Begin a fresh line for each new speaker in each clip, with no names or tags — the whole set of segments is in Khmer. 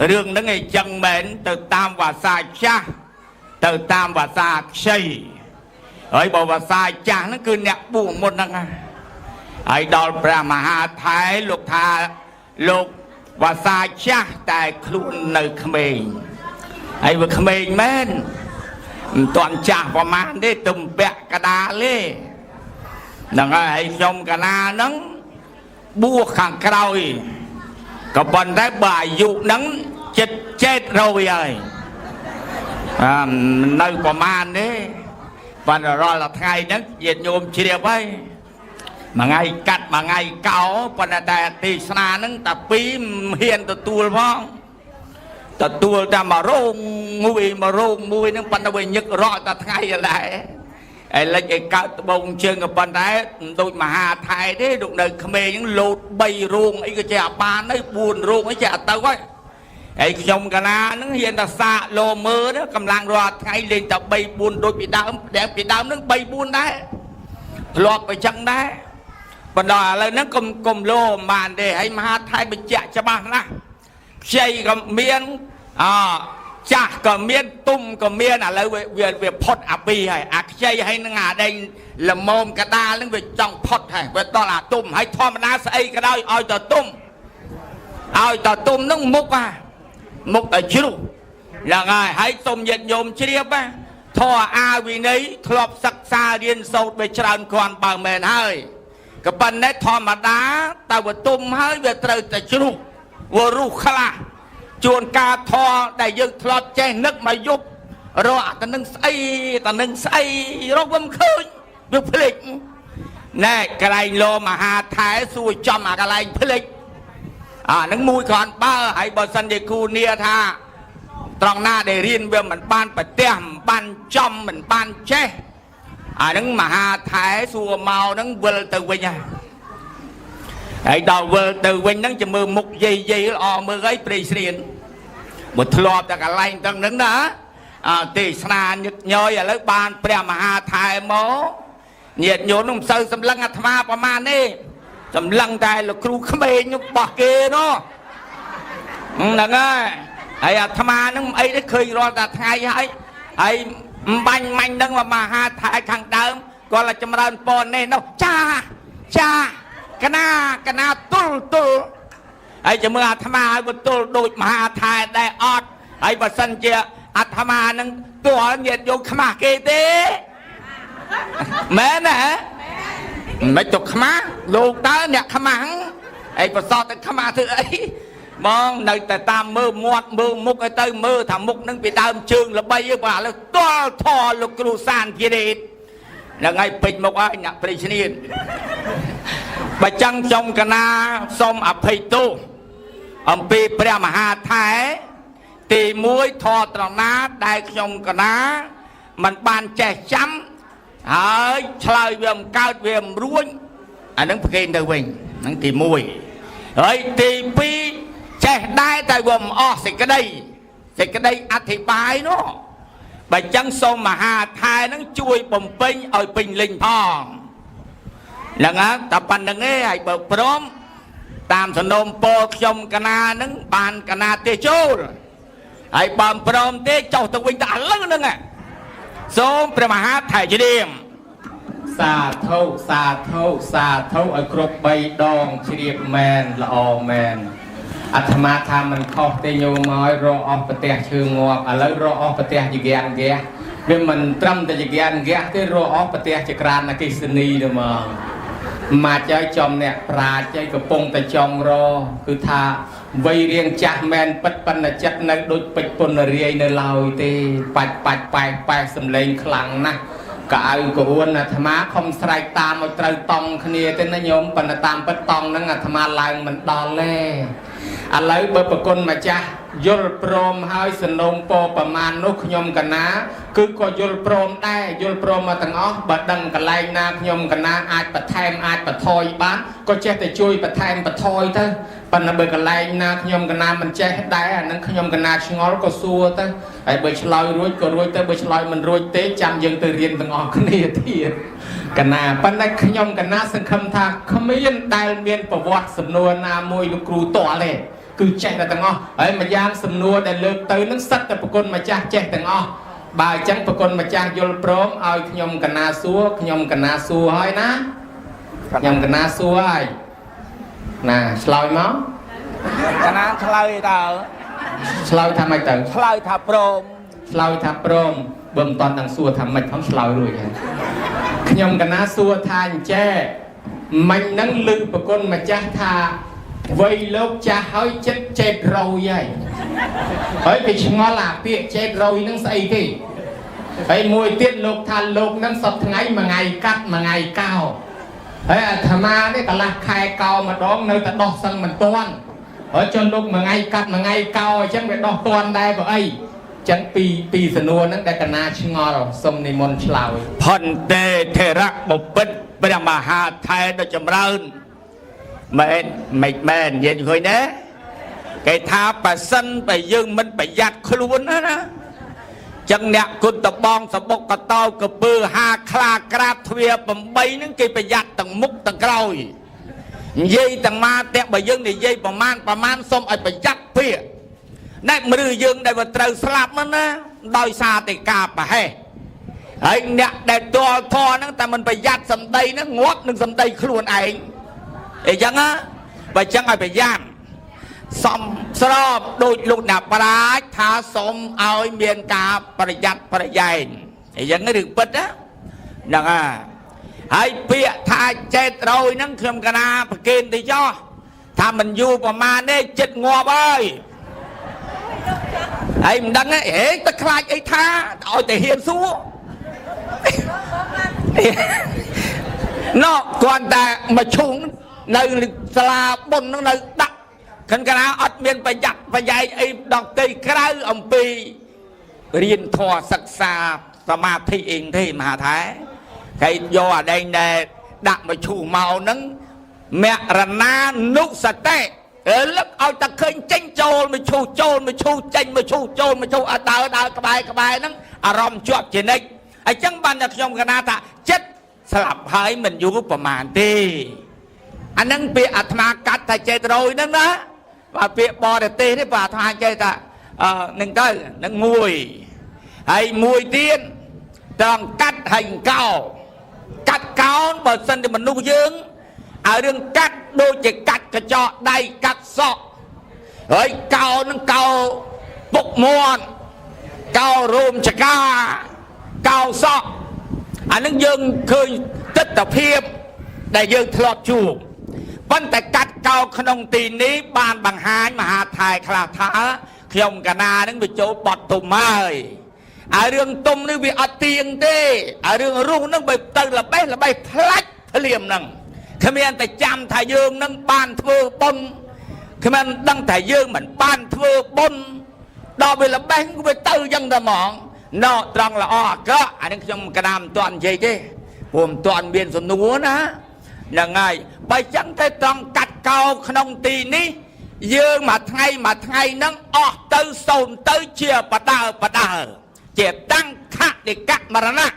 rương nó ngày chân mến từ tam và xa cha từ tam và xa xây ấy bộ và xa cha nó cứ nẹp buồn một năng ấy đó là mà hà thái lục tha lục và xa cha tại luôn nơi mình ấy vừa mình mến toàn cha và man đấy tùm bẹ cả đá lê nâng ấy trong cả na nắng bua khẳng cày có phần đấy bài dụ nắng chết rồi nơi của man đấy và rồi là ngày nắng diệt nhôm chia với mà ngày cắt mà ngày cáo phần là tì sa nắng tập pí hiền tập tua phong tập tua ta mà rong mùi nắng phần là về nhật rõ ta ngày lại lấy cái cao bông chân của phần đấy đôi mà hà thái đấy đụng đời khmer những lột bay ruộng ấy cái chè ba nó buồn ruộng ấy chè tao ấy ấy trong cái na nó hiện là xa lô mơ đó cầm lang rồi ngay lên tập bay buồn đôi bị đau nó bay buồn đấy lọt vào chân đấy còn đó là nó cùng lô màn để hay mà hà thái bị chè cho bạn là chơi cầm miếng chả cầm miên tum cầm miên là lấy về phật api hay chơi hay nó ngà đây là mồm cả ta lên về trong phật hay về to là tum hay thom na say cái đó oi tờ tum nó múc ở chiếu là ngài hãy tum nhiệt nhôm chia ba thò vì nấy thọp sắc xa điên sâu về tràn còn bằng mền hơi cái phần đấy thò mà đá tao vừa tum hơi về từ từ chiếu vừa ru khla chuồn ca thò đại dương thọt che nước mà giúp rồi ta nâng say rồi vâm khơi được phịch này cái này lô mà hà thái xuôi cho mà cái này phịch nâng mùi còn ba hãy bờ sân để khu nia tha tròn na để riêng về mình ban phải tem ban trong mình ban che nâng mà hà thái xua màu nâng vơ từ quên nha ấy đầu vơ từ quên nâng cho mưa mục gì mưa gây president một thọp ta cả lành tăng nâng đó tỷ sna nhoi ở lớp ban pre mà hà thái mố nhiệt nhốn nông sơ xâm lăng ma qua man đi xâm lăng tay là kêu khmer nhúc bỏ kê nó nâng ơi ấy ma nó ấy đấy khơi rồi ta thay ấy banh manh nâng mà hà thái khẳng đơm gọi là châm rơn pon này nó cha cái na tu ấy cho mưa ma một tu đôi mà hà thái đại ọt ấy và sân chia ma nâng tua nhiệt vô khmer kê thế mẹ nè mấy chục khmá lô tới nè khmáng ấy và so tới khmá thứ ấy mong nơi ta tam mơ mục ấy tới mơ thằng mục nâng bị đâm trường là bay vào là to thò lục cừu san kia đi là ngày bình một ai nhặt president bà chăng trong cái na xóm phay tu ông pi pre mà hà thái tì muối thò tròn ná đại trong cái ná mình bàn trẻ chấm hỡi chơi viêm cao viêm ruồi nâng phải kênh từ mình nâng tì mùi rồi tì pi trẻ đai tại gồm xịt cái đây thì bài nó bà chân xôm mà hà thai nâng chui bồng pinh ở bình linh thòng là ngã tập bàn nâng ấy hãy bờ prom tam sân nôm bò trong cana nâng bàn cana tê chô hãy bầm prom tê châu tông vinh ta lưng nâng xôm pre mà hát thầy chứ điềm
xa thâu ở cột bay đòn chìa mèn là mèn ma tha mình khó tê nhô nói ro off bờ tè chư ngọt lấy ro off bờ tè gì ghé vì mình trâm tại gì ghé cái ro off bờ tè chỉ càn là cái sini rồi mà chơi chom nè pra chơi cái pông tại chom ro cứ tha vây riêng chặt men bất phân là chất nơi đôi bịch pôn là riêng nơi lòi tê bạch sầm lên khăng nè cả ai của uốn là tham má không sai tam một trời tòng kia tên nó nhóm phần là tam bất tòng nó là tham má lại mình đo le lấy bờ con mà cha vô prom hai sân nông poประมาณ nốt nhom cả ná cứ coi vô prom mà thằng ó bật đằng cả lại na nhom cả ná ai bật thêm ai bật thôi bán có che để chui bật thêm bật thôi thôi phần là bờ cả lại na nhom cả ná mình che hết đáy nó nhom cả ná ngó có xua thôi ai bờ chloi ruồi có ruồi tới bờ chloi mình ruồi té chăm dân từ riêng thằng ó cái này thì cả ná phần này nhom cả ná sân khâm tha không mấy đại miền bảo vọt sầm nua na môi lục cừu tọa lệ គឺចេះតែទាំងអស់ហើយម្យ៉ាងសំណួរដែលលើកទៅនឹងសិតតែប្រគុណម្ចាស់ចេះទាំងអស់បើអញ្ចឹងប្រគុណម្ចាស់យល់ព្រមឲ្យខ្ញុំកណាសួរខ្ញុំកណាសួរហើយណាខ្ញុំកណាសួរហើយណាឆ្លើយមក
កណាឆ្លើយតើ
ឆ្លើយថាម៉េចទៅ
ឆ្លើយថាព្រម
ឆ្លើយថាព្រមបើមិនតាន់នឹងសួរថាម៉េចផងឆ្លើយរួចហើយខ្ញុំកណាសួរថាអញ្ចេះមិញហ្នឹងលើកប្រគុណម្ចាស់ថាវ័យលោកចាស់ហើយចិត្តចេតរយហើយគេឆ្ងល់អាពាក្យចេតរយហ្នឹងស្អីគេហើយមួយទៀតលោកថាលោកហ្នឹងសប្ថ្ងៃមួយថ្ងៃកាត់មួយថ្ងៃកោហើយអាត្មានេះកន្លះខែកោម្ដងនៅតែដោះសឹងមិនទាន់ហើយចុះលោកមួយថ្ងៃកាត់មួយថ្ងៃកោអញ្ចឹងវាដោះទាន់ដែរបើអីចឹងពីសំណួរហ្នឹងដែលកណាឆ្ងល់សុំនិមន្តឆ្លើយ
ផន្តេធរៈបពិតព្រះមហាថែដ៏ចម្រើនមែននិយាយឃើញទេគេថាបើសិនបើយើងមិនប្រយ័ត្នខ្លួនណាចឹងអ្នកគុណតបងសបុកកតោកពើហាខ្លាក្រាបទ្វា8ហ្នឹងគេប្រយ័ត្នទាំងមុខទាំងក្រោយនិយាយទាំងមកតែបើយើងនិយាយប្រមាណសូមឲ្យប្រយ័ត្នពាក្យណែមនុស្សយើងដែលត្រូវស្លាប់ហ្នឹងណាដោយសារតែការប្រហែសហើយអ្នកដែលទាល់ធរហ្នឹងតែមិនប្រយ័ត្នសម្ដីហ្នឹងងាប់នឹងសម្ដីខ្លួនឯងអញ្ចឹងណាបើចឹងឲ្យប្រយ័ត្នសំស្របដូចលោកអ្នកប្រាជ្ញថាសូមឲ្យមានការប្រយ័ត្នប្រយែងអញ្ចឹងរឿងពិតណាហ្នឹងហើយពាក្យថាចេតរយហ្នឹងខ្ញុំកណាប្រកេនទៅចោះថាមិនយូរប្រមាណទេចិត្តងាប់ហើយហើយមិនដឹងទេហេទៅខ្លាចអីថាឲ្យតែហ៊ានសួរណោគាត់តែមកឈុងនៅសាលាបុណ្យហ្នឹងនៅដាក់កណាអត់មានប្រយ័ត្នប្រយែងអីដកទីក្រៅអំពីរៀនធម៌សិក្សាសមាធិអីទេមហាថែគេយកអាដែងដែលដាក់មកឈូសមកហ្នឹងមរណានុសតិលឹកឲ្យតែឃើញចេញចូលមកឈូសចូលមកឈូសចេញមកឈូសចូលមកឈូសឲ្យដើរក្បែរហ្នឹងអារម្មណ៍ជាប់ជានិច្ចអញ្ចឹងបានតែខ្ញុំកណាថាចិត្តស្លាប់ហើយមិនយូរប្រមាណទេអាហ្នឹងពាក្យអាត្មាកាត់ថាចេតរយហ្នឹងណាបើពាក្យបរទេសនេះបើអាត្មាចេះថានឹងទៅនឹងមួយហើយមួយទៀតត្រង់កាត់ហើយកោកាត់កោនបើសិនជាមនុស្សយើងឲ្យរឿងកាត់ដូចជាកាត់កញ្ចក់ដៃកាត់សក់ហើយកោនឹងកោពុកមាត់កោរោមចកាកោសក់អានឹងយើងឃើញទិដ្ឋភាពដែលយើងធ្លាប់ជួបប៉ុន្តែកាត់កោក្នុងទីនេះបានបង្ហាញមហាថែខ្លះថាខ្ញុំកណានឹងវាចូលបត់ទុំហើយហើយរឿងទុំនេះវាអត់ទៀងទេហើយរឿងរស់នឹងបើទៅល្បេះផ្លាច់ភ្លាមហ្នឹងគ្មានតែចាំថាយើងនឹងបានធ្វើបុណ្យគ្មានដឹងថាយើងមិនបានធ្វើបុណ្យដល់វាល្បេះវាទៅយ៉ាងតែហ្មងណោត្រង់ល្អអាក្រក់អានេះខ្ញុំកណាមិនទាន់និយាយទេព្រោះមិនទាន់មានសំណួរណាហ្នឹងហើយបើចឹងទៅត្រង់កាត់កោក្នុងទីនេះយើងមួយថ្ងៃហ្នឹងអស់ទៅសូន្យទៅជាបដើជាតាំងខតិកមរណៈ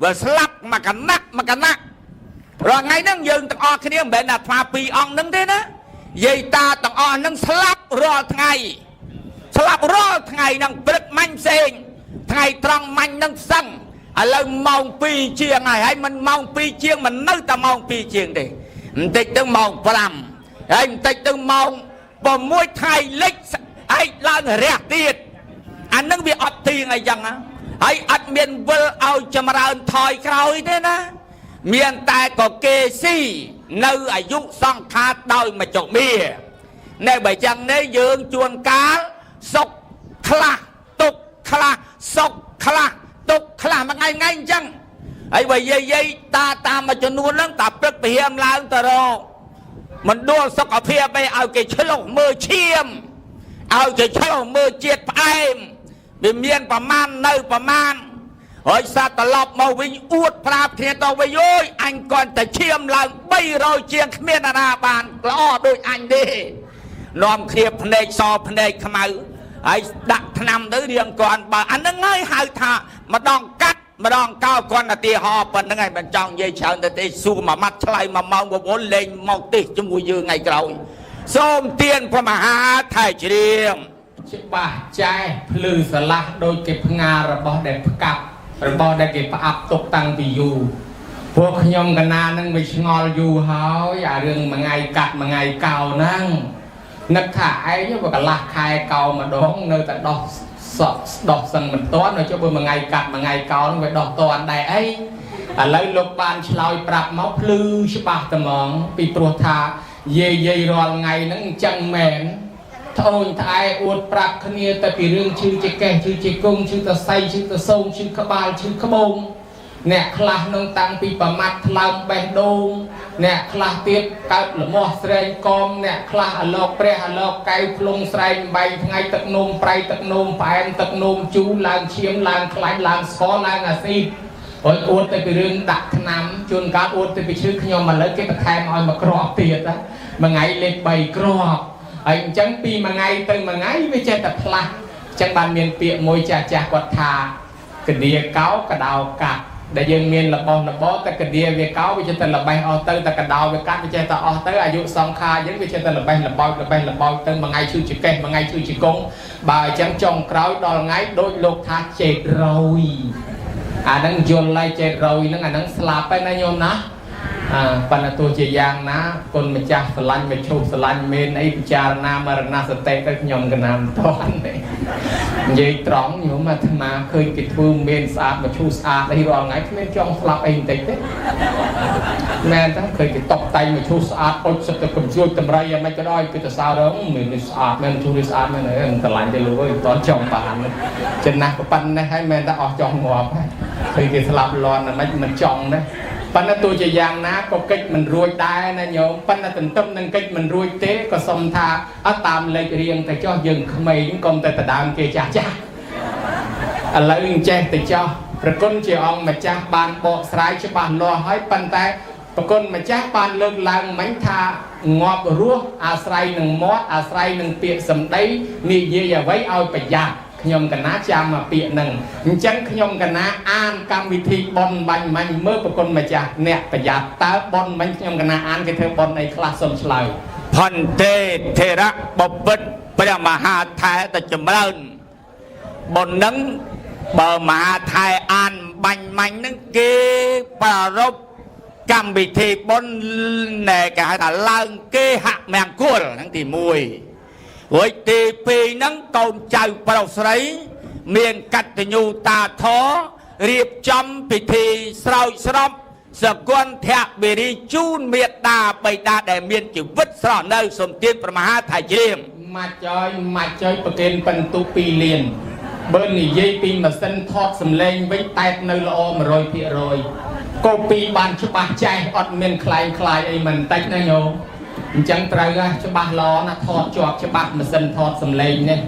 វាស្លាប់មកកណៈរាល់ថ្ងៃហ្នឹងយើងទាំងអស់គ្នាមិនមែនអាថ្មពីរអង្គហ្នឹងទេណាយាយតាទាំងអស់ហ្នឹងស្លាប់រាល់ថ្ងៃហ្នឹងព្រឹកមាញ់ផ្សេងថ្ងៃត្រង់មាញ់ហ្នឹងផ្សឹងឥឡូវម៉ោង2ជាងហើយមិនម៉ោង2ជាងមិននៅតែម៉ោង2ជាងទេបន្តិចទៅម៉ោង5ហើយបន្តិចទៅម៉ោង6ថ្ងៃលិចឯងឡើងរះទៀតអានឹងវាអត់ទៀងអីចឹងហើយអត់មានវិលឲ្យចម្រើនថយក្រោយទេណាមានតែក៏គេស៊ីនៅអាយុសង្ខារដោយមកចុកមាណែបើចឹងនេះយើងជួនកាលសុខខ្លះទុកខ្លះសុខខ្លះទុកខ្លះមួយថ្ងៃអញ្ចឹងហើយបើយាយតាមមួយចំនួនហ្នឹងតាព្រឹកពហិមឡើងទៅរកមិនដួលសុខភាពឯឲ្យគេឆ្លុះមើលឈាមឲ្យគេឆ្លុះមើលជាតិផ្អែមវាមានប្រមាណនៅប្រមាណហើយសាត្រឡប់មកវិញអួតប្រាប់គ្នាទៅវិញអើយអញគាត់តែឈាមឡើង300ជាងគ្មានអាណាបានល្អដូចអញទេនាំគ្នាភ្នែកសភ្នែកខ្មៅហើយដាក់ថ្នាំទៅរៀងគាត់បើអាហ្នឹងហើយហៅថាម្ដងកាត់ម្ដងកោគាត់ទៅទីហោប៉ុណ្្នឹងហើយមិនចង់និយាយច្រើនទៅទេសួរមួយម៉ាត់ឆ្លើយ1ម៉ោងបបួលលេងមកទេសជាមួយយើងថ្ងៃក្រោយ សូមទានព្រះមហាថៃច្រៀង
ច្បាស់ចែភ្លឺស្រឡះដូចគេផ្ងារបស់ដែលផ្កាប់របស់ដែលគេផ្អាប់ទុកតាំងពីយូរពួកខ្ញុំកណានឹងវាឆ្ងល់យូរហើយអារឿងមួយថ្ងៃកាត់មួយថ្ងៃកោហ្នឹងនឹកថាឯងវាកន្លះខែកោម្ដងនៅតែដោះសក់ដោះសឹងមិនទាន់នៅចុះបើមួយថ្ងៃកាត់មួយថ្ងៃកោហ្នឹងវាដោះទាន់ដែរអីឥឡូវលោកបានឆ្លើយប្រាប់មកភ្លឺច្បាស់តែហ្មងពីព្រោះថាយាយរាល់ថ្ងៃហ្នឹងអញ្ចឹងមែនត្អូនត្អែអួតប្រាប់គ្នាតែពីរឿងឈឺជាកេះឈឺជាគង់ឈឺតសៃឈឺតសូងឈឺក្បាលឈឺក្បូងអ្នកខ្លះនឹងតាំងពីប្រមាត់ថ្លើមបេះដូងអ្នកខ្លះទៀតកើតលមាស់ស្រែងកមអ្នកខ្លះអលោកព្រះអលោកកៅភ្លុងស្រែងបែកថ្ងៃទឹកនោមប្រៃទឹកនោមផ្អែមទឹកនោមជូរឡើងឈាមឡើងខ្លាញ់ឡើងស្ករឡើងអាស៊ីតអួតទៅពីរឿងដាក់ថ្នាំជួនកាលអួតទៅពីឈឺខ្ញុំឥឡូវគេបន្ថែមឲ្យមកគ្រាប់ទៀតណាមួយថ្ងៃលេខ3គ្រាប់ហើយអញ្ចឹងពីមួយថ្ងៃទៅមួយថ្ងៃវាចេះតែផ្លាស់អញ្ចឹងបានមានពាក្យមួយចាស់គាត់ថាកឌៀកោកដោកាត់ដែលយើងមានរបស់តែកឌៀវាកោវាចេះតែល្បេះអស់ទៅតែកដោវាកាត់វាចេះតែអស់ទៅអាយុសង្ខារយើងវាចេះតែល្បេះល្បោចទៅមួយថ្ងៃឈឺជាកេះមួយថ្ងៃឈឺជាកង់បើអញ្ចឹងចុងក្រោយដល់ថ្ងៃដូចលោកថាចេតរយអាហ្នឹងយល់ហើយចេតរយហ្នឹងអាហ្នឹងស្លាប់ហើយណាញោមណាប៉ុន្តែទោះជាយ៉ាងណាគុណម្ចាស់ស្រឡាញ់មកឈប់ស្រឡាញ់មានអីពិចារណាមរណសតិទៅខ្ញុំកណាំតន់ទេនិយាយត្រង់ញោមអាត្មាឃើញគេធ្វើមានស្អាតមកឈូស្អាតអីរាល់ថ្ងៃគ្មានចង់ស្លាប់អីបន្តិចទេមែនទេឃើញគេតុបតែងមកឈូស្អាតអុចសិតទៅកំជួយតម្រៃយ៉ាងម៉េចក៏ដោយគឺទៅសើរងមានស្អាតមែនឈូស្អាតមែនហើយស្រឡាញ់ទៅលោកអើយមិនតន់ចង់បានចំណាស់ប៉ុណ្ណេះហើយមែនតែអស់ចង់ងាប់ហើយឃើញគេស្លាប់លន់តែមិនចង់ទេប៉ុន្តែទោះជាយ៉ាងណាក៏កិច្ចមិនរួចដែរណាញោមប៉ុន្តែទន្ទឹមនឹងកិច្ចមិនរួចទេក៏សុំថាអត់តាមលេខរៀងតែចោះយើងក្មេងកុំតែដដើមគេចាស់ឥឡូវចេះតែចោះប្រគុណជាអង្គម្ចាស់បានបកស្រាយច្បាស់លាស់ហើយប៉ុន្តែប្រគុណម្ចាស់បានលើកឡើងមិញថាងាប់រស់អាស្រ័យនឹងមាត់អាស្រ័យនឹងពាក្យសម្ដីនិយាយអ្វីឲ្យប្រយ័ត្នខ្ញុំកណាចាំមកពាក្យហ្នឹងអញ្ចឹងខ្ញុំកណាអានកម្មវិធីប៉ុនបាញ់មាញ់មើលប្រគុណម្ចាស់អ្នកប្រយ័ត្នតើប៉ុនមិញខ្ញុំកណាអានគេធ្វើប៉ុនអីខ្លះសុំឆ្លើយ
ផន្តេធរៈបពិតព្រះមហាថែតចម្រើនប៉ុនហ្នឹងបើមហាថែអានបាញ់មាញ់ហ្នឹងគេប្រារព្ធកម្មវិធីប៉ុនណែគេហៅថាឡើងគេហមង្គលហ្នឹងទី1រួចទី2ហ្នឹងកូនចៅប្រុសស្រីមានកតញ្ញូតាធររៀបចំពិធីស្រោចស្រពសកុន្ធបិរីជូនមេត្តាបិតាដែលមានជីវិតស្រស់នៅសំទានព្រះមហាថៃច្រៀង
មកចយប្រកេនបន្ទុ2លានបើនិយាយពីម៉ាស៊ីនថតសំឡេងវិញតែតនៅល្អ 100% កូពីបានច្បាស់ចេះអត់មានคล้ายអីមិនតិចណាញោមអញ្ចឹងត្រូវច្បាស់ល្អណាថតជាប់ច្បាស់ម៉ាស៊ីនថតសំឡេងនេះ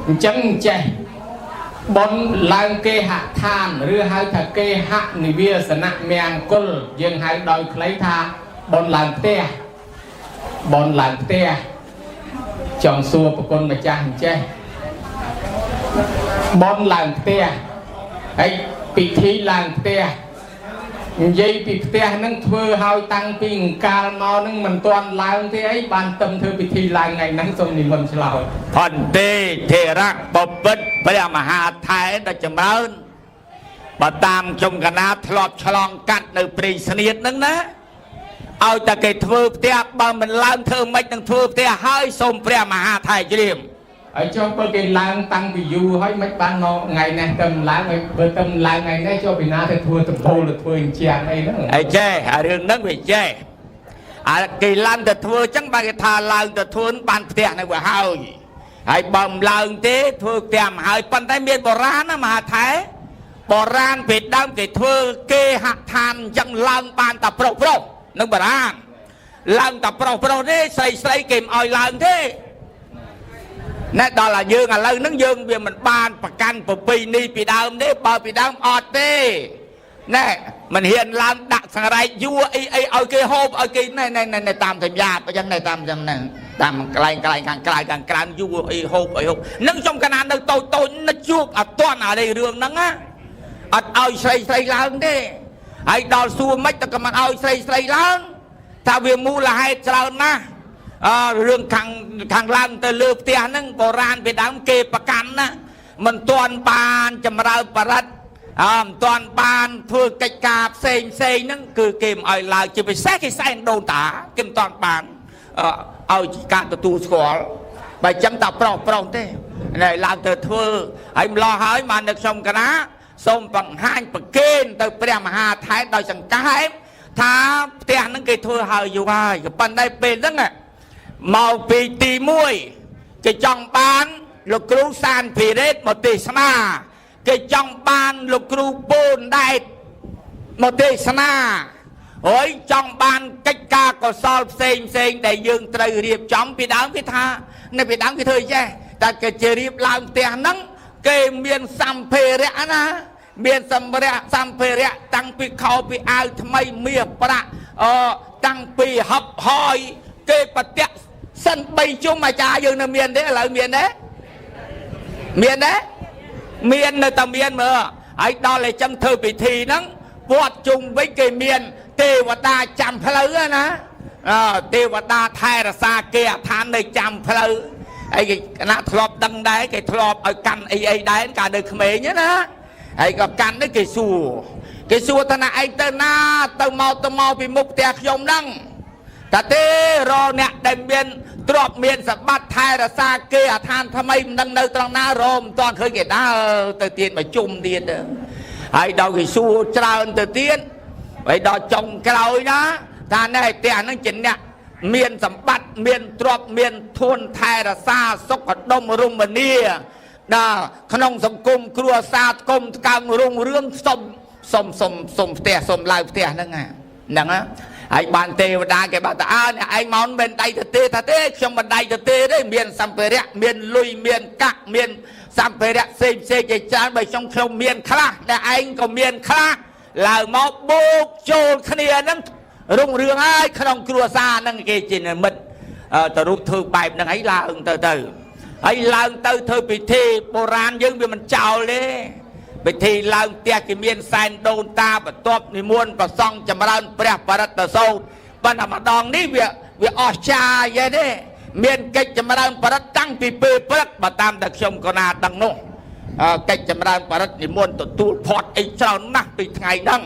អញ្ចឹងចេះបនឡើងគេហដ្ឋានឬហៅថាគេហនិវាសនៈមង្គលយើងហៅដោយខ្លីថាបនឡើងផ្ទះចង់សួរប្រគុណម្ចាស់អញ្ចេះបនឡើងផ្ទះហើយពិធីឡើងផ្ទះនិយាយពីផ្ទះហ្នឹងធ្វើឲ្យតាំងពីកាលមកហ្នឹងមិនទាន់ឡើងទេអីបានតឹមធ្វើពិធីឡើងថ្ងៃហ្នឹងសូមនិមន្តឆ្លើយ
ផន្តេធរៈបពិតព្រះមហាថែតចម្រើនបើតាមចំកណាធ្លាប់ឆ្លងកាត់នៅព្រៃស្នៀតហ្នឹងណាឲ្យតែគេធ្វើផ្ទះបើមិនឡើងធ្វើម៉េចនឹងធ្វើផ្ទះហើយសូមព្រះមហាថែច្រៀង
ហើយចុះបើគេឡើងតាំងពីយូរហើយមិនបានមកថ្ងៃនេះទៅឡើងហើយបើទៅឡើងថ្ងៃនេះចុះពីណាទៅធ្វើដំបូលទៅធ្វើអញ្ចឹងអីហ្នឹង
អីចេះអារឿងហ្នឹងវាចេះអាគេឡើងទៅធ្វើអញ្ចឹងបើគេថាឡើងទៅធ្វើបានផ្ទះនៅវាហើយបើមិនឡើងទេធ្វើផ្ទះមកហើយប៉ុន្តែមានបុរាណណាមហាថែបុរាណពេលដើមគេធ្វើគេហដ្ឋានអញ្ចឹងឡើងបានតែប្រុសនឹងបុរាណឡើងតែប្រុសទេស្រីគេមិនឲ្យឡើងទេណែដល់ឲ្យយើងឥឡូវហ្នឹងយើងវាមិនបានប្រកាន់ប្រពៃណីពីដើមទេបើពីដើមអត់ទេណែមិនហ៊ានឡើងដាក់សង្រែកយួរអីឲ្យគេហូបឲ្យគេណែតាមធម្មតាអញ្ចឹងណែតាមហ្នឹងតាមកន្លែងខាងក្រៅយួរអីហូបនឹងចំកណាននៅតូចនឹកជួបអត់ទាន់អានេះរឿងហ្នឹងណាអត់ឲ្យស្រីឡើងទេហើយដល់សួរមិនតែក៏មិនឲ្យស្រីឡើងថាវាមូលហេតុច្រើនណាស់ រឿងខាងឡើងទៅលើផ្ទះហ្នឹងបុរាណពីដើមគេប្រកាន់ណាមិនទាន់បានចម្រើនបរិត្តមិនទាន់បានធ្វើកិច្ចការផ្សេងហ្នឹងគឺគេមិនឲ្យឡើងជាពិសេសគេសែនដូនតាគេមិនទាន់បានឲ្យការទទួលស្គាល់បើចឹងតែប្រុសទេណែឡើងទៅធ្វើហើយម្លោះហើយមកនៅខ្ញុំកណាសូមបង្ហាញប្រកេនទៅព្រះមហាថេរដោយសង្កេតថាផ្ទះហ្នឹងគេធ្វើហើយយូរហើយក៏ប៉ុន្តែពេលហ្នឹងមកពីទី1គេចង់បានលោកគ្រូសានភិរិទ្ធមកទេសនាគេចង់បានលោកគ្រូពូនដែតមកទេសនាហើយចង់បានកិច្ចការកុសលផ្សេងដែលយើងត្រូវរៀបចំពីដើមគេថានៅពីដើមគេធ្វើចេះតែគេជារៀបឡើងផ្ទះហ្នឹងគេមានសម្ភារៈណាមានសម្ភារៈតាំងពីខោពីអាវថ្មីមាសប្រាក់តាំងពីហឹបហើយគេបតិសិន3ជុំអាចារ្យយើងនៅមានទេឥឡូវមានទេមានទេមាននៅតែមានមើលហើយដល់តែចឹងធ្វើពិធីហ្នឹងវត្តជុំវិញគេមានទេវតាចាំផ្លូវណាទេវតាថែរក្សាគេអឋាននៅចាំផ្លូវហើយគេគណៈធ្លាប់ដឹងដែរគេធ្លាប់ឲ្យកាន់អីដែរកាលនៅក្មេងណាហើយក៏កាន់នេះគេសួរថាណាឯងទៅណាទៅមកពីមុខផ្ទះខ្ញុំហ្នឹងតែទេរអ្នកដែលមានទ្រព្យមានសម្បត្តិថែរក្សាគេអឋានថ្មីមិនដឹងនៅត្រង់ណារមមិនទាន់ឃើញគេដើរទៅទៀតមកជុំទៀតហើយដល់គេសួរច្រើនទៅទៀតហើយដល់ចុងក្រោយណាថាណែផ្ទះហ្នឹងជាអ្នកមានសម្បត្តិមានទ្រព្យមានធនថែរក្សាសុខដុមរមនាដល់ក្នុងសង្គមគ្រួសារគុំកើងរុងរឿងសុំផ្ទះសុំឡើងផ្ទះហ្នឹងហ្នឹងហើយបានទេវតាគេบอกថាអ្នកឯងមកមិនដៃទៅទេថាទេខ្ញុំមិនដៃទៅទេទេមានសម្ភារៈមានលុយមានកាក់មានសម្ភារៈផ្សេងជាច្រើនបើខ្ញុំមានខ្លះតែឯងក៏មានខ្លះឡើងមកបូកចូលគ្នាហ្នឹងរុងរឿងហើយក្នុងគ្រួសារហ្នឹងគេជានិមិត្តទៅរូបធ្វើបែបហ្នឹងហើយឡើងទៅហើយឡើងទៅធ្វើពិធីបុរាណយើងវាមិនចោលទេពិធីឡើងផ្ទះគេមានសែនដូនតាបន្ទាប់និមន្តប្រសង់ចម្រើនព្រះបរិត្តសូត្រប៉ុន្តែម្ដងនេះវាអស្ចារ្យទេមានកិច្ចចម្រើនបរិត្តតាំងពីពេលព្រឹកបើតាមតែខ្ញុំក៏ណាដឹងនោះកិច្ចចម្រើនបរិត្តនិមន្តទទួលផាត់អីច្រើនណាស់ពីថ្ងៃហ្នឹង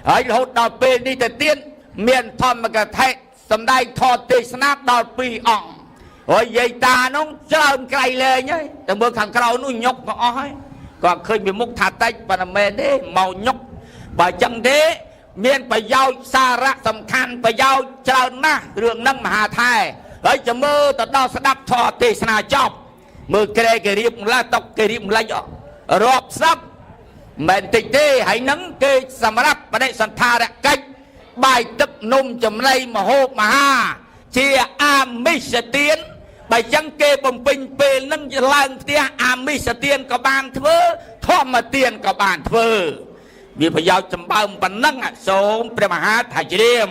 ហើយរហូតដល់ពេលនេះទៅទៀតមានធម្មកថាសម្ដែងធម៌ទេសនាដល់2អង្គហើយយាយតានោះច្រើនក្រៃលែងហើយតែមើលខាងក្រៅនោះញុកក៏អស់ហើយគាត់ឃើញពីមុខថាតិចប៉ុន្តែមែនទេមកញុកបើចឹងទេមានប្រយោជន៍សារៈសំខាន់ប្រយោជន៍ច្រើនណាស់រឿងហ្នឹងមហាថែហើយចាំមើលទៅដល់ស្ដាប់ធម៌ទេសនាចប់មើលក្រែគេរៀបម្លេះតុកគេរៀបម្លេចរាប់ស្ដាប់មិនតិចទេហើយហ្នឹងគេសម្រាប់បដិសន្ធារកិច្ចបាយទឹកនំចំណីមហូបមហាជាអាមិសទានបើចឹងគេបំពេញពេលហ្នឹងឡើងផ្ទះអាមិសទានក៏បានធ្វើធម្មទានក៏បានធ្វើវាប្រយោជន៍សម្បើមប៉ុណ្ណឹងសូមព្រះមហាថាជ្រាម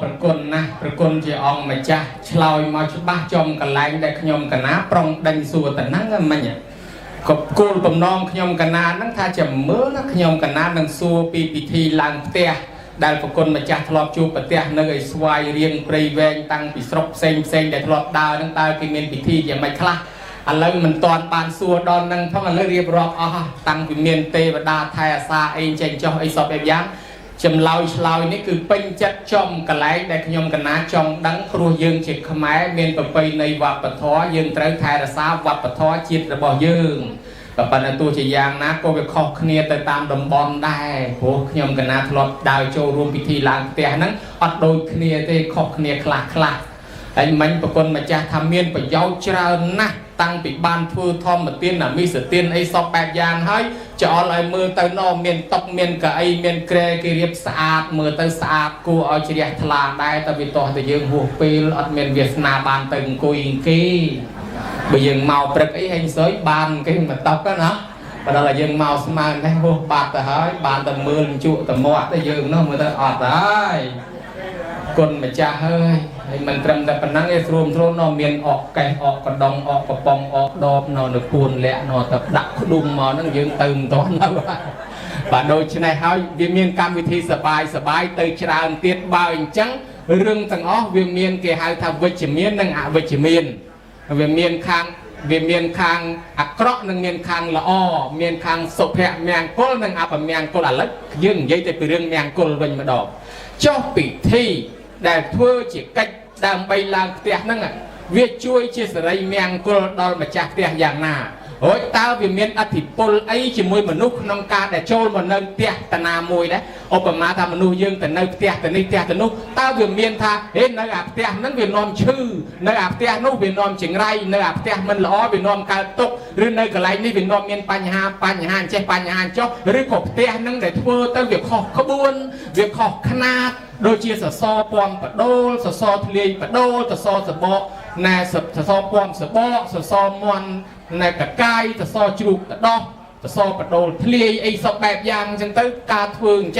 ប្រគុណណាស់ប្រគុណជាអង្គម្ចាស់ឆ្លើយមកច្បាស់ចំកន្លែងដែលខ្ញុំកណាប្រុងដេញសួរតែហ្នឹងមិញក៏គោលបំណងខ្ញុំកណាហ្នឹងថាចាំមើលណាខ្ញុំកណានឹងសួរពីពិធីឡើងផ្ទះដែលប្រគុណម្ចាស់ធ្លាប់ជួបប្រទះនៅឯស្វាយរៀងព្រៃវែងតាំងពីស្រុកផ្សេងដែលធ្លាប់ដើរហ្នឹងតើគេមានពិធីយ៉ាងម៉េចខ្លះឥឡូវមិនទាន់បានសួរដល់ហ្នឹងផងឥឡូវរៀបរាប់អស់តាំងពីមានទេវតាថែអាសាអីចេញចុះអីសពបែបយ៉ាងចម្លើយឆ្លើយនេះគឺពេញចិត្តចំកន្លែងដែលខ្ញុំកណាចង់ដឹងព្រោះយើងជាខ្មែរមានប្រពៃណីវប្បធម៌យើងត្រូវថែរក្សាវប្បធម៌ជាតិរបស់យើងក៏ប៉ុន្តែទោះជាយ៉ាងណាក៏វាខុសគ្នាទៅតាមតំបន់ដែរព្រោះខ្ញុំកណាធ្លាប់ដើរចូលរួមពិធីឡើងផ្ទះហ្នឹងអត់ដូចគ្នាទេខុសគ្នាខ្លះហើយមិញប្រគុណម្ចាស់ថាមានប្រយោជន៍ច្រើនណាស់តាំងពីបានធ្វើធម្មទានអាមិសទានអីសពបែបយ៉ាងហើយចោលឲ្យមើលទៅណមានតុកមានកៅអីមានក្រែគេរៀបស្អាតមើលទៅស្អាតគួរឲ្យជ្រះថ្លាដែរតែវាទាស់តែយើងហួសពេលអត់មានវាសនាបានទៅអង្គុយគេបើយើងមកព្រឹកអីហេងសើយបានគេមកតុកណាបើដល់យើងមកស្មាននេះហួសបាត់ទៅហើយបានតែមើលជក់តមាត់ទៅយើងនោះមើលទៅអត់ហើយគុណម្ចាស់ហើយមិនត្រឹមតែប៉ុណ្ណឹងឯស្រួមមានអកកេះអកកដងអកកំប៉ុងអកដបនៅពួនលាក់ទៅដាក់ខ្ដុំមកហ្នឹងយើងទៅមិនទាន់ទៅបាទដូច្នេះហើយវាមានកម្មវិធីសបាយទៅច្រើនទៀតបើអញ្ចឹង rừng tầng ó về miền kề hai thằng vịt chỉ miền nâng ạ vịt chỉ miền về miền khang cọ nâng miền khang là o miền khang sụp hẹ miền côn nâng ạ và miền côn là lách dừng dây từ rừng miền côn mình mà đỏ cho bị thi để thưa chỉ cách đang bay lang tiệt nâng ạ việc chui chia sẻ miền côn đo mà chặt tiệt dạng nào ôi tao vì miền ắt thì pol ấy chỉ môi mà nút nông ca để trôi mà nâng tiệt tà na môi đấy Obama tham mà nuôi dương tà nâng tiệt tà ní tiệt tà nút tao vì miền tha hết nơi áp tiệt nâng vì nom chư nơi áp tiệt nút vì nom chỉnh ray nơi áp tiệt mình ló vì nom ca tục rồi nơi cái này ní vì nom miền Panya Han che Panya Han cho rồi cột tiệt nâng để thưa tao việc học buôn việc học khana đôi chia sẻ so pom và đô so thề và đô so bọ nè so pom so mòn này cả cai so chụp cả đo so bật đồ thề ấy so bẹp giang chẳng tới ca thường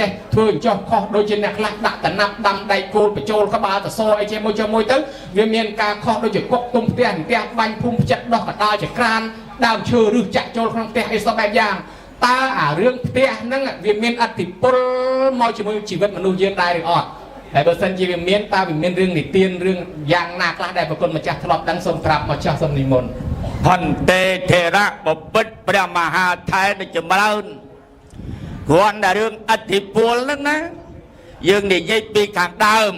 cho kho đôi trên nạc lạc đặt cả nắp đâm đầy côn phải trôn các ba so ấy che môi tới về miền ca kho đôi chỉ cốc tung tiền banh phun chặt đo cả đao chỉ can đào chưa được chạy trôn không tiền ấy so bẹp giang ta à riêng tiền nâng về miền ăn thịt pol mọi chỉ vật mà nuôi dương đại được ọtแต่บริษัทจีนเมียนตาเป็นเมียนเรื่องนิเตียนเรื่องยางนาคลาได้ประกอบมาจากทลอบดังสมตราบมาจากสมนิมนต์
พันเตเทระบปิดพระมหาไทยในจำเริญควรแต่เรื่องอธิปวลนั่นนะยังในยี่ปีข้างเดิม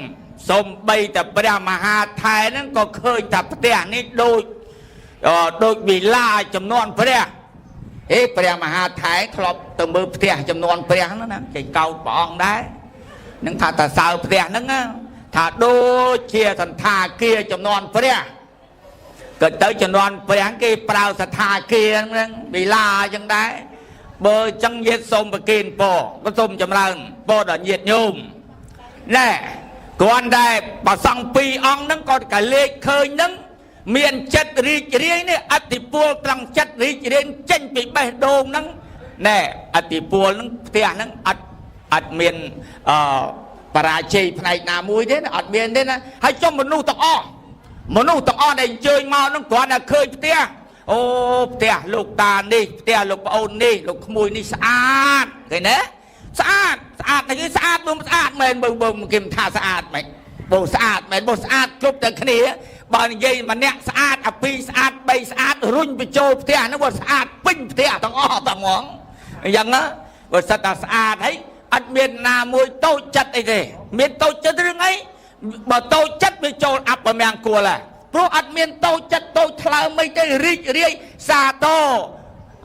สมใบแต่พระมหาไทยนั้นก็เคยจับเตียนี้โดยวิลาจำนวนพระพระมหาไทยทลอบตัวมือเตียจำนวนพระนั่นนะใจเก่าปองได้นั่งถ้าแต่สาวเปลี่ยนนั่งถ้าดูเชียร์สันทาเกียจำนวนเปลี่ยนเกิดเจอจำนวนเปลี่ยนกี่เปล่าสันทาเกียนั่งเวลาจังได้เบอร์จังเย็ดสมไปกินโปก็สมจำเริญโปดเย็ดยุ่มแน่ก่อนได้ปะสังปีอ่องนั่งก่อนกับเล็กเคยนั่งเมียนจัดรีจเรียนเนี่ยอติปูตรังจัดรีจเรียนเจนปีใบโดงนั่งแน่อติปูนั่งเตียนั่งอัดเมียนปราชีพในนามุยเด้นะอัดเมียนเด้นะให้จมมนุษย์ตอกอ้อได้เจอมาน้องก่อนนะเคยเตี้ยโอ้เตี้ยลูกตานี่เตี้ยลูกโอนนี่ลูกขมุยนี่สะอาดเห็นไหมสะอาดแต่ที่สะอาดมันสะอาดเหมือนบ่มกิมท่าสะอาดไหมบ่สะอาดเหมือนบ่สะอาดครบแต่ขณีบางยี่มันเนี่ยสะอาดอภิสะอาดใบสะอาดรุ่นไปโจเตี้ยนั่นว่าสะอาดปิ้งเตี้ยต้องอ้อต้องหมองอย่างนั้นว่าสะอาดให้อัดเมียนนามุยโตจัดไอ้เด้เมียนโตจัดเรื่องไงบ่โตจัดไปโจอับเมียงกลัวแหละเพราะอัดเมียนโตจัดโตทลาไม่ได้ริเรียซาโต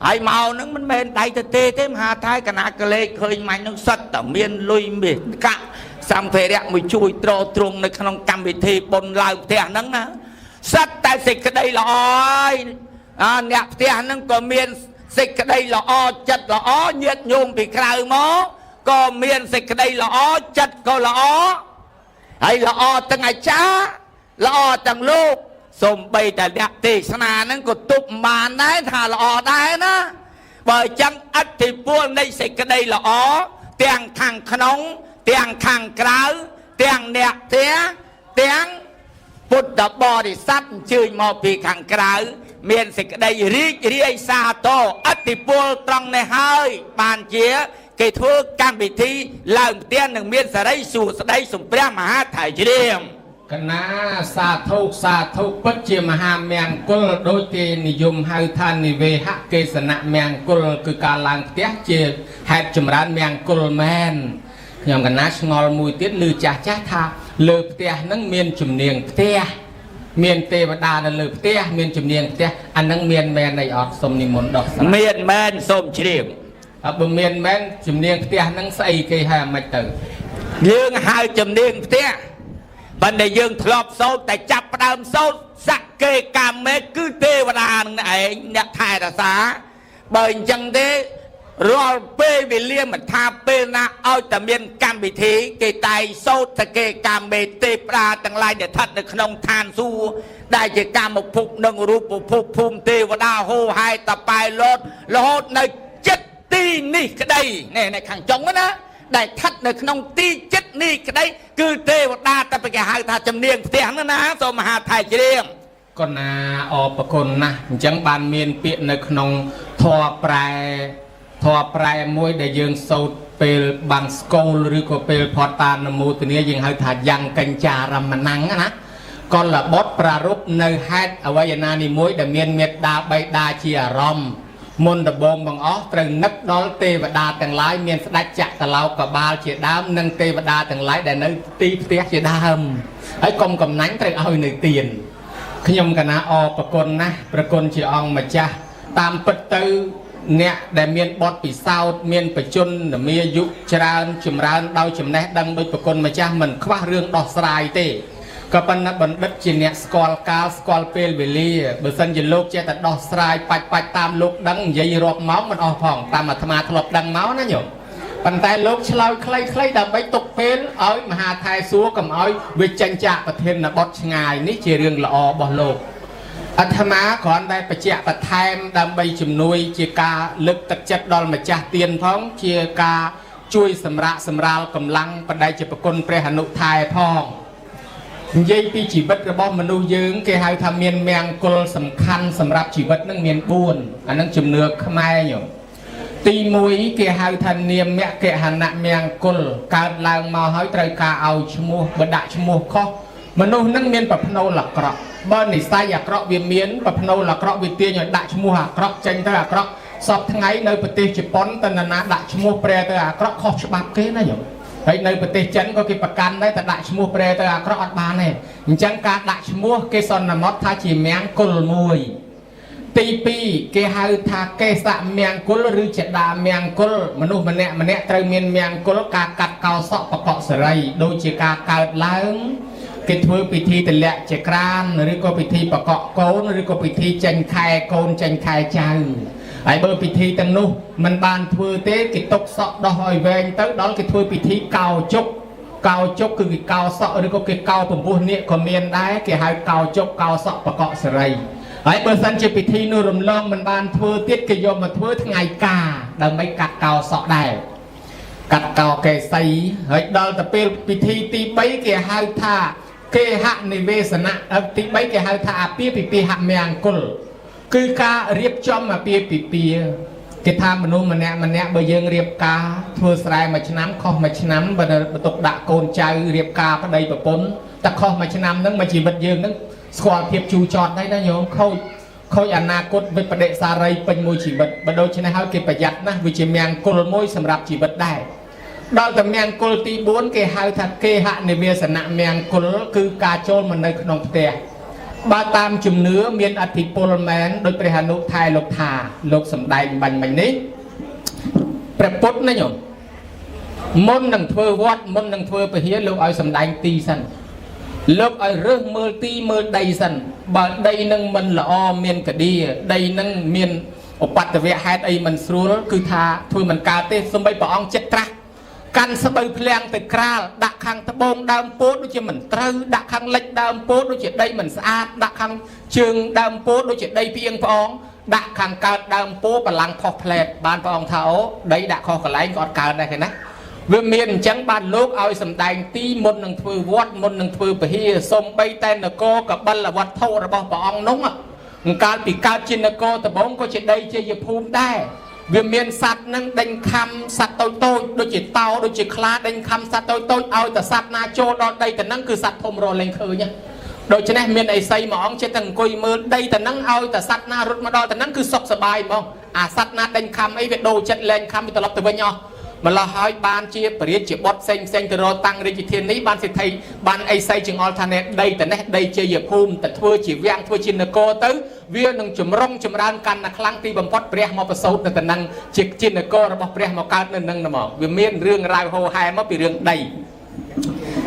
ไอ้เมานั่งมันเมียนได้เตะมหาไทยขนาดกระเลเคยมันนั่งสัตว์แต่เมียนลุยเมียนกะสัมเพเรียมวยช่วยตรงในขนมกรรมวิธีบนลายเทียนั่งนะสัตว์แต่สิกระไดลอยเนี่ยเทียนั่งก็เมียนสิกระไดลอยจัดลอยเงียดโยมไปคราวมอก็เมียนสิกระไดละอ้อจัดก็ละอ้อไอ้ละอ้อตั้งไอ้จ้าละอ้อตั้งลูกสมไปแต่เนี่ยเทศนานั้นก็ตุบมาได้ถ้าละอ้อได้นะbởi chẳng ít thì buôn đây sẽ cái đây là ó tiếng thằng khóng tiếng thằng cáo tiếng nẹt thế tiếng bút đập bò thì sắt chơi mò bị thằng cáo miền sẽ cái đây rí xa to ít thì buôn trong này hơi bàn chia cái thuốc can bị thi làm tiền đừng miền sẽ đây sụp bèm mà hát thải chỉ điểm
Kana sa thâu bất chi mà ham mèng cul đôi tì ni dùng hai than ni về hắc kê sanh mèng cul cứ cả làng tiếc chi hạt chấm rán mèng cul men nhom kana ngol mùi tiết lư cha cha tha lư tiếc nâng miền chấm niềng tiếc miền tây và đà là lư tiếc miền chấm niềng tiếc anh nâng miền men này ọt sôm ni muốn đọc
miền men sôm chỉ điểm
bờ miền men chấm niềng tiếc nâng say cây hà mạch tử
dương hai chấm niềng tiếc vấn đề dương thọp sâuแต่จับประดามโซ่สักเกกามเมคือเทวดาไอ้เนี่ยทายรักษาเบิ่งจังเดรอเป้วิเลียมทาเป้นะเอาแต่เมียนกรรมวิธีเกตายโซ่ตะเกกามเมเตปราตั้งลายเดทัดในขนมทานสู้ได้เจกามมุกนึงรูปภพภูมิเทวดาโหหายตะปายรถรถในเจ็ดตีนี่ก็ได้ในขังจงนะได้ทัดในขนมตีเจ็ดนี่ก็ได้คือเทวดาแต่ไปแก่หายทาจำเนียงเสียงนั่นนะสมหาไทยเจียม
ก็นาอปคนนะจังบานเมียนเปียในขนมทอปลายมวยได้ยืงสูด ពេលបាំងស្គូលឬក៏ពេលផតតានមូទនីយើងហៅថាយ៉ាងកញ្ចារមណង្គណាកលបុត្រប្រារព្ធនៅហេតុអវយនានីមួយដែលមានមេត្តាបៃតាជាអារម្មណ៍មុនដំបងបង្អស់ត្រូវនឹកដល់ទេវតាទាំងឡាយមានស្ដេចចក្រឡោកបាលជាដើមនិងទេវតាទាំងឡាយដែលនៅទីផ្ទះជាដើមហើយកុំកំណាញ់ត្រូវឲ្យនៅទៀនខ្ញុំកណាអរប្រគុណណាស់ប្រគុណជាអង្គម្ចាស់តាមពិតទៅអ្នកដែលមានបទពិសោធន៍មានបជនមានអាយុច្រើនចម្រើនដោយចំណេះដឹងដោយប្រគុណម្ចាស់មិនខ្វះរឿងដោះស្រាយទេក៏ប៉ុន្តែបណ្ឌិតជាអ្នកស្គាល់កាលស្គាល់ពេលវេលាបើសិនជាលោកចេះតែដោះស្រាយបាច់តាមលោកដឹងនិយាយរាប់ម៉ោងមិនអស់ផងតាមអាត្មាធ្លាប់ដឹងមកណាញោមប៉ុន្តែលោកឆ្លើយខ្លីៗដើម្បីទុកពេលឲ្យមហាថែសួរកុំឲ្យវាចេញចាក់ប្រធានបទឆ្ងាយនេះជារឿងល្អរបស់លោកអាត្មាគ្រាន់តែបញ្ជាក់បន្ថែមដើម្បីជំនួយជាការលើកទឹកចិត្តដល់ម្ចាស់ទានផងជាការជួយសម្រាលកម្លាំងបដិជាប្រគុណព្រះអនុថែផងនិយាយពីជីវិតរបស់មនុស្សយើងគេហៅថាមានមង្គលសំខាន់សម្រាប់ជីវិតនឹងមាន4អានឹងជំនឿខ្មែរញោមទី1គេហៅថានាមកហណៈមង្គលកើតឡើងមកហើយត្រូវការឲ្យឈ្មោះបើដាក់ឈ្មោះខុសមនុស្សនឹងមានប្រផ្នូលអាក្រក់បើនិស័យអាក្រក់វាមានប្រផ្នូលអាក្រក់វាទាញឲ្យដាក់ឈ្មោះអាក្រក់ចេញទៅអាក្រក់សពថ្ងៃនៅប្រទេសជប៉ុនតណ្ណាដាក់ឈ្មោះប្រែទៅអាក្រក់ខុសច្បាប់គេណាញោមហើយនៅប្រទេសចិនក៏គេប្រកាន់ដែរតែដាក់ឈ្មោះប្រែទៅអាក្រក់អត់បានទេអញ្ចឹងការដាក់ឈ្មោះគេសន្មតថាជាមង្គលមួយទី2គេហៅថាកេសមង្គលឬចដាមង្គលមនុស្សម្នាក់ត្រូវមានមង្គលការកាត់កោសក់បកកសេរីដូចជាការកើតឡើងគេធ្វើពិធីទម្លាក់ចក្រានឬក៏ពិធីបកកកូនឬក៏ពិធីចេញខែកូនចេញខែចៅហើយបើពិធីទាំងនោះមិនបានធ្វើទេគេຕົកសក់ដោះឲ្យវែងទៅដល់គេធ្វើពិធីកោជុកគឺគេកោសក់ឬក៏គេកោពពោះនាគក៏មានដែរគេហៅកោជុកកោសក់បកកសេរីហើយបើសិនជាពិធីនោះរំលងមិនបានធ្វើទៀតគេយកមកធ្វើថ្ងៃការដើម្បីកាត់កោសក់ដែរកាត់កោកេសីហើយដល់ទៅពេលពិធីទី3គេហៅថាគេហនិវេសនៈទី3គេហៅថាអាពាហ៍ពិពាហ៍មង្គលគឺការរៀបចំអាពាហ៍ពិពាហ៍គេថាមនុស្សម្នាក់បើយើងរៀបការធ្វើស្រែមួយឆ្នាំខុសមួយឆ្នាំបើទុកដាក់កូនចៅរៀបការប្តីប្រពន្ធតែខុសមួយឆ្នាំហ្នឹងមួយជីវិតយើងហ្នឹងស្គាល់ភាពជូរចត់ដែរណាញោមខូចអនាគតវិបដិសារីពេញមួយជីវិតបើដូច្នេះហើយគេប្រយ័ត្នណាស់វាជាមង្គលមួយសម្រាប់ជីវិតដែរដល់តែមង្គលទី4គេហៅថាគេហនិវេសនៈមង្គលគឺការចូលមកនៅក្នុងផ្ទះបើតាមជំនឿមានអធិពលមែនដោយព្រះអនុថែលោកថាលោកសំដែងបាញ់មិញនេះព្រះពុទ្ធណាញោមមុននឹងធ្វើវត្តមុននឹងធ្វើពហិយលោកឲ្យសំដែងទីសិនលោកឲ្យរើសមើលទីមើលដីសិនបើដីនឹងមិនល្អមានកឌីដីនឹងមានឧបទ្ទវហេតុអីមិនស្រួលគឺថាធ្វើមិនកើតទេសូម្បីព្រះអង្គចិត្តត្រាស់កាន់ស្បូវភ្លៀងទៅក្រាលដាក់ខាងត្បូងដើមពោធដូចជាមិនត្រូវដាក់ខាងលិចដើមពោធដូចជាដីមិនស្អាតដាក់ខាងជើងដើមពោធដូចជាដីផ្អៀងផ្អងដាក់ខាងកើតដើមពោធបលាំងផុសផ្លែតបានព្រះអង្គថាអូដីដាក់ខុសកន្លែងក៏អត់កើតដែរគេណាវាមានអញ្ចឹងបានលោកឲ្យសម្ដែងទីមុននឹងធ្វើវត្តមុននឹងធ្វើពហិយសំបីតែនគរកបិលវត្ថុរបស់ព្រះអង្គនោះកាលពីកើតជានគរត្បូងក៏ជាដីជាយភូមិដែរវាមានសត្វនឹងដេញខំសត្វតូចដូចជាតោដូចជាខ្លាដេញខំសត្វតូចឲ្យតែសត្វណាចូលដល់ដីទៅនឹងគឺសត្វធំរលែងឃើញដូច្នេះមានអីសីមួយអង្គចិត្តតែអង្គុយមើលដីទៅនឹងឲ្យតែសត្វណារត់មកដល់ទៅនឹងគឺសុខសប្បាយហ្មងអាសត្វណាដេញខំអីវាដូរចិត្តលែងខំវាត្រឡប់ទៅវិញអស់ម្ល៉េះហើយបានជាបរិយាជាបត់ផ្សេងទៅរកតាំងរាជធានីនេះបានសិទ្ធិបានអីសីចង្អុលថាដីតនេះដីជាយភូមិតែធ្វើជាវាំងធ្វើជានគរទៅវានឹងចម្រុងចម្រើនកាន់តែខ្លាំងទីបំផុតព្រះមកប្រសូតនៅទៅនឹងជានគររបស់ព្រះមកកើតនៅនឹងហ្មងវាមានរឿងរ៉ាវហោហែមកពីរឿងដី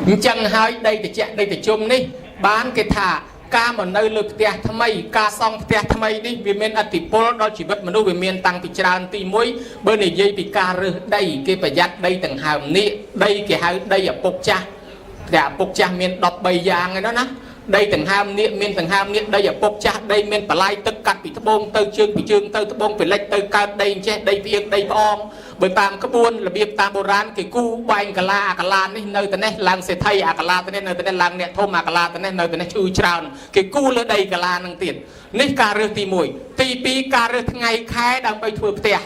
អញ្ចឹងហើយដីតិចដីតិជុំនេះបានគេថាការមកនៅលើផ្ទះថ្មីការសង់ផ្ទះថ្មីនេះវាមានឥទ្ធិពលដល់ជីវិតមនុស្សវាមានតាំងពីច្រើនទី1បើនិយាយពីការរើសដីគេប្រយ័ត្នដីទាំងហើមនេះដីគេហៅដីឪពុកចាស់តែឪពុកចាស់មាន13យ៉ាងឯនោះណាដីទាំងហើមនេះមានទាំងហើមនេះដីឪពុកចាស់ដីមានបលាយទឹកកាត់ពីត្បូងទៅជើងពីជើងទៅត្បូងពីលិចទៅកើតដីចេះដីផ្អៀងដីផ្អងបើតាមក្បួនរបៀបតាមបុរាណគេគូបែងកាឡាអាកាឡានេះនៅតែនេះឡើងសេដ្ឋីអាកាឡាទៅនេះនៅតែនេះឡើងអ្នកធំអាកាឡាទៅនេះនៅតែនេះឈឺច្រើនគេគូលើដីកាឡានឹងទៀតនេះការរើសទី1ទី2ការរើសថ្ងៃខែដើម្បីធ្វើផ្ទះ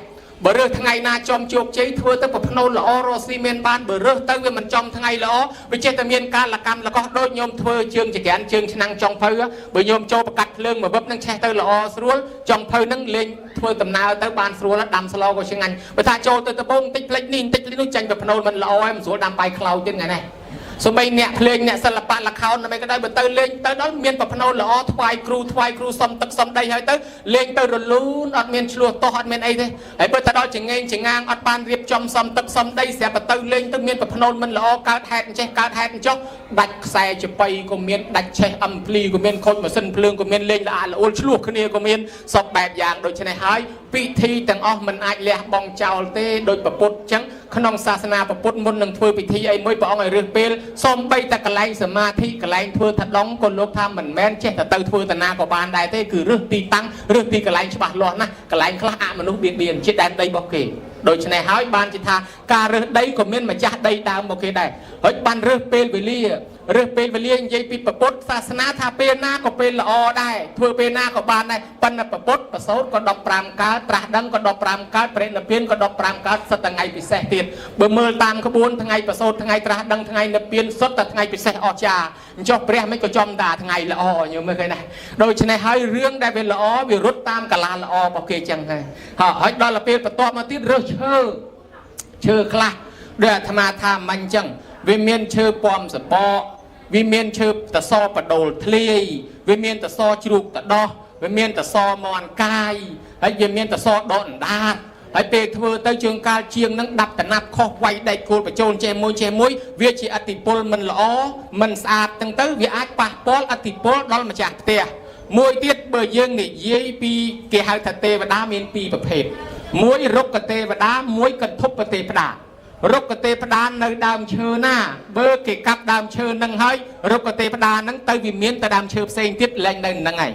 បើរើសថ្ងៃណាចំជោគជ័យធ្វើទៅប្រភ្នូលល្អរស់ស៊ីមានបានបើរើសទៅវាមិនចំថ្ងៃល្អវាចេះតែមានការលកម្មលកោះដូចញោមធ្វើជើងចក្រានជើងឆ្នាំងចុងភៅបើញោមចូលប្រកាត់ភ្លើងមកវឹបនឹងឆេះទៅល្អស្រួលចុងភៅនឹងលេងធ្វើដំណើរទៅបានស្រួលដាំស្លក៏ឆ្ងាញ់បើថាចូលទៅដបងតិចផ្លេចនេះតិចនោះចាញ់ប្រភ្នូលមិនល្អហើយមិនស្រួលដាំបាយខ្លោចទៀតថ្ងៃនេះសូម្បីអ្នកភ្លេងអ្នកសិល្បៈល្ខោនដើម្បីក៏ដោយបើទៅលេងទៅដល់មានប្រភ្នូលល្អថ្វាយគ្រូសុំទឹកសុំដីហើយទៅលេងទៅរលូនអត់មានឆ្លោះតោះអត់មានអីទេហើយបើទៅដល់ចងេងចងាងអត់បានរៀបចំសុំទឹកសុំដីស្រាប់ទៅលេងទៅមានប្រភ្នូលមិនល្អកើតហេតុអញ្ចេះកើតហេតុអញ្ចោះដាច់ខ្សែចបៃក៏មានដាច់ឆេះអំភ្លីក៏មានខូចម៉ាស៊ីនភ្លើងក៏មានលេងល្អល្អួលឆ្លោះគ្នាក៏មានសពបែបយ៉ាងដូចនេះហើយពិធីទាំងអស់មិនអាចលះបង់ចោលទេដោយប្រពុតអញ្ចឹងក្នុងសាសនាប្រពុតមុននឹងធ្វើពិធីអីមួយព្រះអង្គឲ្យរើសពេលសូម្បីតែកន្លែងសមាធិកន្លែងធ្វើថាដងក៏លោកថាមិនមែនចេះតែទៅធ្វើតាណាក៏បានដែរទេគឺរើសទីតាំងរើសទីកន្លែងច្បាស់លាស់ណាស់កន្លែងខ្លះអមនុស្សបៀតបៀនជាដែនដីរបស់គេដូច្នេះហើយបានជាថាការរើសដីក៏មានម្ចាស់ដីដើមមកគេដែរហើយបានរើសពេលវេលានិយាយពីពុទ្ធសាសនាថាពេលណាក៏ពេលល្អដែរធ្វើពេលណាក៏បានដែរប៉ុន្តែពុទ្ធប្រសូតក៏15កើតត្រាស់ដឹងក៏15កើតប្រេណពៀនក៏15កើតសិតតែថ្ងៃពិសេសទៀតបើមើលតាមក្បួនថ្ងៃប្រសូតថ្ងៃត្រាស់ដឹងថ្ងៃនិព្វានសុទ្ធតែថ្ងៃពិសេសអស្ចារ្យអញ្ចោះព្រះមិនក៏ចំតាថ្ងៃល្អញោមមើលឃើញដែរដូច្នេះហើយរឿងដែលវាល្អវារត់តាមកលាល្អរបស់គេចឹងហើយដល់ពេលបន្ទាប់មកទៀតរើសឈើខ្លះដែលអាត្មាថាមិនអញ្ចឹងវាមានឈើពំសបកវាមានឈើតសបដូលធ្លាយវាមានតសជ្រូកតដោះវាមានតសមនកាយហើយវាមានតសដកអណ្ដាតហើយពេលធ្វើទៅជើងកាលជាងនឹងដាប់តណាប់ខុសវាយដែកគោលបញ្ចូលចេះមួយវាជាអតិពលមិនល្អមិនស្អាតទាំងទៅវាអាចប៉ះពាល់អតិពលដល់ម្ចាស់ផ្ទះមួយទៀតបើយើងនិយាយពីគេហៅថាទេវតាមានពីរប្រភេទមួយរុក្ខទេវតាមួយកន្ធពទេវតារុក្ខទេវតានៅដើមឈើណាបើគេកាប់ដើមឈើនឹងហើយរុក្ខទេវតានឹងទៅវាមានតែដើមឈើផ្សេងទៀតលែងនៅនឹងហើយ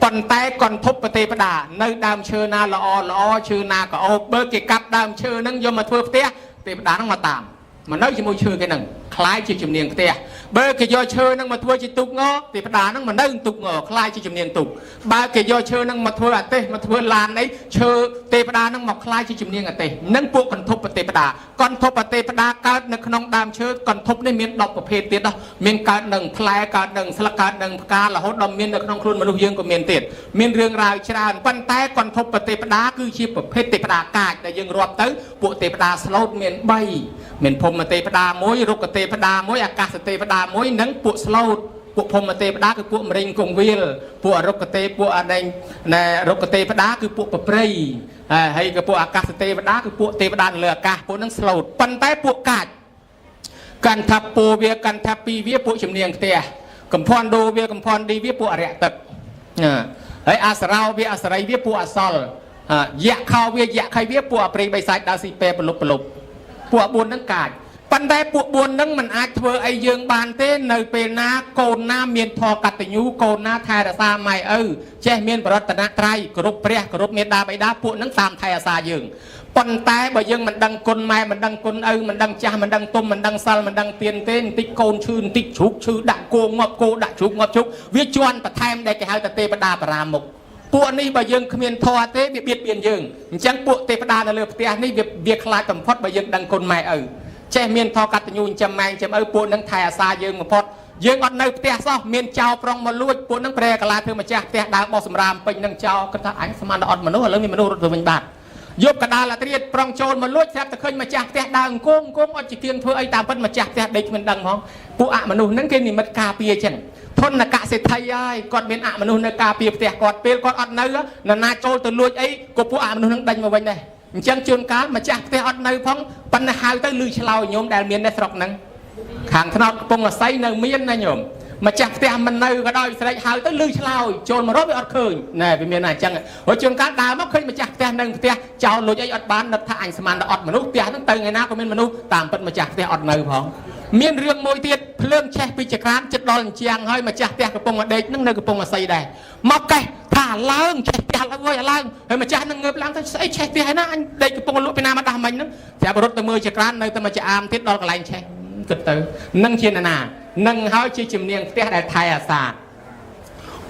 ប៉ុន្តែកន្ធពទេវតានៅដើមឈើណាល្អឈើណាក៏អូបបើគេកាប់ដើមឈើនឹងយកមកធ្វើផ្ទះទេវតានឹងមកតាមមកនៅជាមួយឈើគេនឹងคล้ายជាជំនាញផ្ទះបើគេយកឈើនឹងមកធ្វើជាទូកងទេវតានឹងមកនៅទូកងคล้ายជាជំនាញទូកបើគេយកឈើនឹងមកធ្វើអាទេសមកធ្វើឡានអីឈើទេវតានឹងមកคล้ายជាជំនាញអាទេសនឹងពួកកន្ធពទេវតាកន្ធពទេវតាកើតនៅក្នុងដើមឈើកន្ធពនេះមាន10ប្រភេទទៀតមានកើតនឹងផ្លែកើតនឹងស្លឹកកើតនឹងផ្ការរហូតដល់មាននៅក្នុងខ្លួនមនុស្សយើងក៏មានទៀតមានរឿងរ៉ាវច្រើនប៉ុន្តែកន្ធពទេវតាគឺជាប្រភេទទេវតាកាចដែលយើងរាប់ទៅពួកទេវតាស្លូតមាន3មានភូមិទេវតាមួយរុក្ខទេវតាមួយអាកាសទេវតាមួយនិងពួកស្លូតពួកភូមិទេវតាគឺពួកម្រេងគង្វាលពួករុក្ខទេពួកអដែងរុក្ខទេវតាគឺពួកប្រព្រៃហើយក៏ពួកអាកាសទេវតាគឺពួកទេវតានៅលើអាកាសពួកនឹងស្លូតប៉ុន្តែពួកកាចកន្ធពវាកន្ធពីវាពួកជំនាញផ្ទះកំភ័ណ្ឌោវាកំភ័ណ្ឌឌីវាពួកអរិយទឹកហើយអសរោវាអសរីវាពួកអសលយៈខោវាយៈខៃវាពួកអព្រៃបិសាចដើរស៊ីពេប្រលប់ពួក4នឹងកាចប៉ុន្តែពួក4នឹងមិនអាចធ្វើអីយើងបានទេនៅពេលណាកូនណាមានធម៌កតញ្ញូកូនណាថែរក្សាម៉ែឪចេះមានបរតនត្រ័យគោរពព្រះគោរពមេដាបិតាពួកនឹងតាមថែរក្សាយើងប៉ុន្តែបើយើងមិនដឹងគុណម៉ែមិនដឹងគុណឪមិនដឹងចាស់មិនដឹងទុំមិនដឹងសិលមិនដឹងទានទេបន្តិចកូនឈឺបន្តិចជ្រូកឈឺដាក់គោងាប់គោដាក់ជ្រូកងាប់ជ្រូកវាជន់បន្ថែមដែលគេហៅថាទេវតាបរាមុខពួកនេះបើយើងគ្មានធម៌ទេវាបៀតបៀនយើងអញ្ចឹងពួកទេវតានៅលើផ្ទះនេះវាខ្លាចបំផុតបើយើងដឹងគុណម៉ែឪចេះមានធកតញ្ញូចាំម៉ែចាំឪពួកនឹងថែអាសាយើងបំផុតយើងអត់នៅផ្ទះសោះមានចោលប្រុងមកលួចពួកនឹងប្រែកាឡាធ្វើម្ចាស់ផ្ទះដើរបោះសម្រាមពេញនឹងចោលគាត់ថាអញស្មានអត់មនុស្សឥឡូវមានមនុស្សរត់ទៅវិញបាត់យកកដាលអាត្រៀតប្រុងចូលមកលួចស្រាប់តែឃើញម្ចាស់ផ្ទះដើរអង្គអត់ជាគៀងធ្វើអីតាមពិតម្ចាស់ផ្ទះដេកគ្មានដឹងហ្មងពួកអមនុស្សហ្នឹងគេនិមិត្តការពារចឹងធនកសិទ្ធិហើយគាត់មានអមនុស្សនៅការពារផ្ទះគាត់ពេលគាត់អត់នៅនរណាចូលទៅលួចអីក៏ពួកអមនុស្សហ្នឹងដេញមកវិញដែរអញ្ចឹងជួនកាលម្ចាស់ផ្ទះអត់នៅផងប៉ុន្តែហៅទៅលឺឆ្លោយញោមដែលមាននៅស្រុកហ្នឹងខាងថ្នោតកំពង់រស័យនៅមានណាញោមម្ចាស់ផ្ទះមិននៅក៏ដោយស្រែកហៅទៅលឺឆ្លោយចូលមករកវាអត់ឃើញណែវាមានតែអញ្ចឹងហើយជួនកាលដើរមកឃើញម្ចាស់ផ្ទះនៅផ្ទះចោលលួចអីអត់បាននឹកថាអញស្មានតែអត់មនុស្សផ្ទះហ្នឹងទៅថ្ងៃណាក៏មានមនុស្សតាមពិតម្ចាស់ផ្ទះអត់នៅផងមានរឿងមួយទៀតភ្លើងឆេះពីចក្រានចិត្តដល់អញ្ចាំងហើយម្ចាស់ផ្ទះកំពុងដេកហ្នឹងនៅកំពុងរស័យដែរមកកេះថាឡើងឆេះផ្ទះឡើងហើយហើយម្ចាស់នឹងងើបឡើងទៅស្អីឆេះផ្ទះឯណាអញដេកកំពុងលក់ពីណាមកដោះមិញហ្នឹងស្រាប់រត់ទៅមើលចក្រាននៅតែមកចាមទៀតដល់កន្លែងឆេះគិតទៅនឹងជាណានឹងហើយជាជំនាញផ្ទះដែលថែអាសា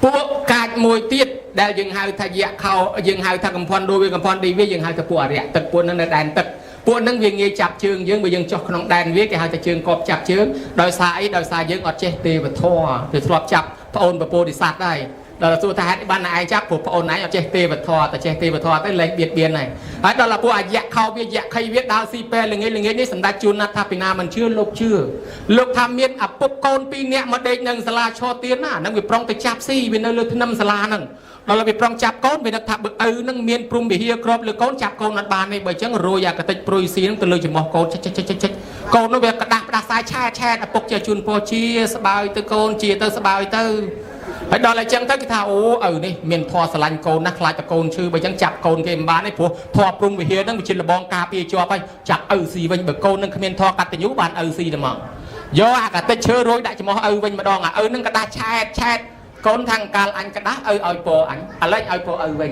ពួកកាចមួយទៀត ដែលយើងហៅថាយៈខោយើងហៅថាកំផន់ដូវាកំផន់ឌីវាយើងហៅថាពួកអរិយទឹកពួកនឹងនៅដែនទឹកពួកនឹងវាងាយចាប់ជើងយើងបើយើងចុះក្នុងដែនវាគេហៅថាជើងកប់ចាប់ជើងដោយសារអីដោយសារយើងអត់ចេះទេវធម៌វាធ្លាប់ចាប់ប្អូនពពោធិសត្វដែរដល់សួរថាហេតុបានឯងចាប់ព្រោះប្អូនឯងអត់ចេះទេវធម៌តែចេះទេវធម៌ទៅលែងបៀតបៀនហើយដល់ពួកអយៈខោវាយៈខៃវាដើរស៊ីពេលល្ងាចនេះសម្ដេចជួនណាត់ថាពីណាមិនជឿលោកថាមានឪពុកកូន2នាក់មកដេកនៅសាលាឈរទៀនណាហ្នឹងវាប្រុងទៅចាប់ស៊ីវានៅលើធ្នឹមសាលាហ្នឹងដល់វាប្រុងចាប់កូនវានឹកថាបើឪហ្នឹងមានព្រំវិហារក្របលើកូនចាប់កូនអត់បានទេបើអញ្ចឹងរួយអាកតិចព្រុយស៊ីហ្នឹងទៅលើចំោះកូនចិចកូននោះវាក្តាស់ផ្ដាសាយឆែតឪពុកជាជួនពោជាស្បើយទៅកូនជាទៅស្បើយទៅហើយដល់តែអញ្ចឹងទៅគេថាអូឪនេះមានធម៌ស្រឡាញ់កូនណាស់ខ្លាចតែកូនឈឺបើអញ្ចឹងចាប់កូនគេមិនបានទេព្រោះធម៌ព្រំវិហារហ្នឹងវាជាលបងការពារជាប់ហើយចាប់ឪស៊ីវិញបើកូននឹងគ្មានធម៌កតញ្ញូបានឪស៊ីតែមកយកអាកតិចឈើរួយដាក់ចំោះឪវិញម្ដងអាឪហ្នឹងក្តាស់ឆែតកូនថាងកាលអញក្តាស់ឪឲ្យពរអញឥឡូវឲ្យពរឪវិញ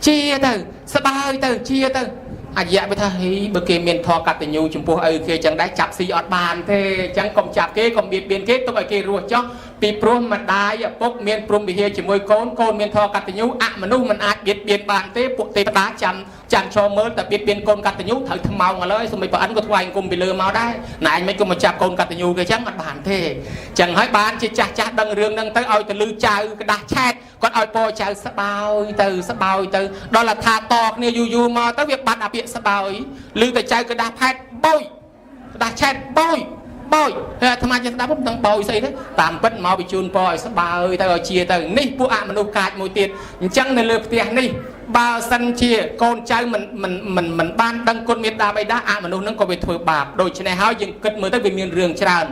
ជាទៅស្បើយទៅជាទៅអយៈវាថាហីបើគេមានធម៌កតញ្ញូចំពោះឪគេចឹងដែរចាប់ស៊ីអត់បានទេអញ្ចឹងកុំចាប់គេកុំបៀតបៀនគេទុកឲ្យគេរស់ចោះពីព្រោះម្ដាយឪពុកមានព្រំវិហារជាមួយកូនកូនមានធម៌កតញ្ញូអមនុស្សមិនអាចបៀតបៀនបានទេពួកទេវតាចាំឈរមើលតែបៀតបៀនកូនកតញ្ញូត្រូវថ្មោងឥឡូវសូម្បីប្រអិនក៏ថ្វាយអង្គមពីលើមកដែរណែឯងមិនក៏មកចាប់កូនកតញ្ញូគេចឹងអត់បានទេចឹងហើយបានជាចាស់ដឹងរឿងហ្នឹងទៅឲ្យទៅលឺចៅក្តាស់ឆែតគាត់ឲ្យពរចៅស្បើយទៅដល់ថាតគ្នាយូរមកទៅវាបាត់អាពាក្យស្បើយឮតែចៅក្តាស់ផែតបោយក្តាស់ឆែតបោយហើយអាត្មាចេះស្ដាប់មិនដឹងបោយស្អីទេតាមពិតមកបញ្ជូនពរឲ្យស្បើយទៅឲ្យជាទៅនេះពួកអមនុស្សកាចមួយទៀតអញ្ចឹងនៅលើផ្ទះនេះបើសិនជាកូនចៅមិនបានដឹងគុណមេត្តាបិតាអមនុស្សនឹងក៏វាធ្វើបាបដូច្នេះហើយយើងគិតមើលទៅវាមានរឿងច្រើន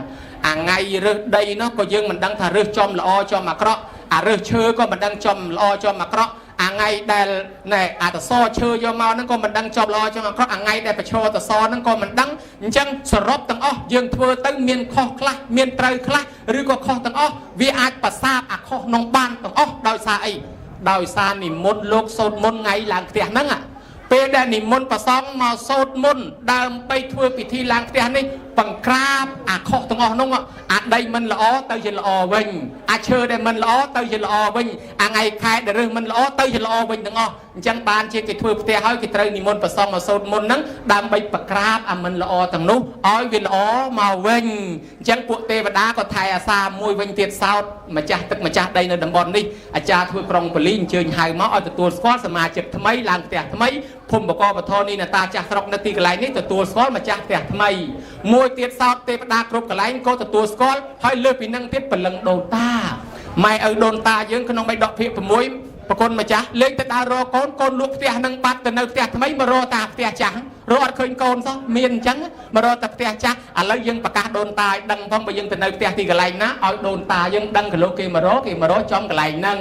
អាថ្ងៃរើសដីនោះក៏យើងមិនដឹងថារើសចំល្អចំអាក្រក់អារើសឈើក៏មិនដឹងចំល្អចំអាក្រក់អាថ្ងៃដែលណែអាតសឈើយកមកហ្នឹងក៏មិនដឹងចំល្អចំអាក្រក់អាថ្ងៃដែលប្រឈរតសហ្នឹងក៏មិនដឹងអញ្ចឹងសរុបទាំងអស់យើងធ្វើទៅមានខុសខ្លះមានត្រូវខ្លះឬក៏ខុសទាំងអស់វាអាចប្រសាបអាខុសក្នុងបានទាំងអស់ដោយសារអីដោយសារនិមន្តលោកសូត្រមន្តថ្ងៃឡើងផ្ទះហ្នឹងពេលដែលនិមន្តប្រសង់មកសូត្រមន្តដើម្បីធ្វើពិធីឡើងផ្ទះនេះបង្ក្រាបអាខុសទាំងអស់នោះអាដីមិនល្អទៅជាល្អវិញអាឈើដែលមិនល្អទៅជាល្អវិញអាថ្ងៃខែដែលរើសមិនល្អទៅជាល្អវិញទាំងអស់អញ្ចឹងបានជាគេធ្វើផ្ទះហើយគេត្រូវនិមន្តប្រសង់មកសូត្រមន្តហ្នឹងដើម្បីបង្ក្រាបអាមិនល្អទាំងនោះឲ្យវាល្អមកវិញអញ្ចឹងពួកទេវតាក៏ថែអាសាមួយវិញទៀតសោតម្ចាស់ទឹកម្ចាស់ដីនៅតំបន់នេះអាចារ្យធ្វើក្រុងពលីអញ្ជើញហៅមកឲ្យទទួលស្គាល់សមាជិកថ្មីឡើងផ្ទះថ្មីភូមិបកបធរនេះណាតាចាស់ស្រុកនៅទីកន្លែងនេះទទួលស្គាល់ម្ចាស់ផ្ទះថ្មីមួយទៀតសោតទេវតាគ្រប់កន្លែងក៏ទទួលស្គាល់ហើយលើសពីនឹងទៀតពលឹងដូនតាម៉ែឪដូនតាយើងក្នុងបៃដកភាគ6ប្រគុណម្ចាស់លេងទៅដើររកកូនលក់ផ្ទះនឹងបាត់ទៅនៅផ្ទះថ្មីមករកតាផ្ទះចាស់រកអត់ឃើញកូនសោះមានអញ្ចឹងមករកតែផ្ទះចាស់ឥឡូវយើងប្រកាសដូនតាឲ្យដឹងផងបើយើងទៅនៅផ្ទះទីកន្លែងណាឲ្យដូនតាយើងដឹងកន្លោគេមករកចំកន្លែងហ្នឹង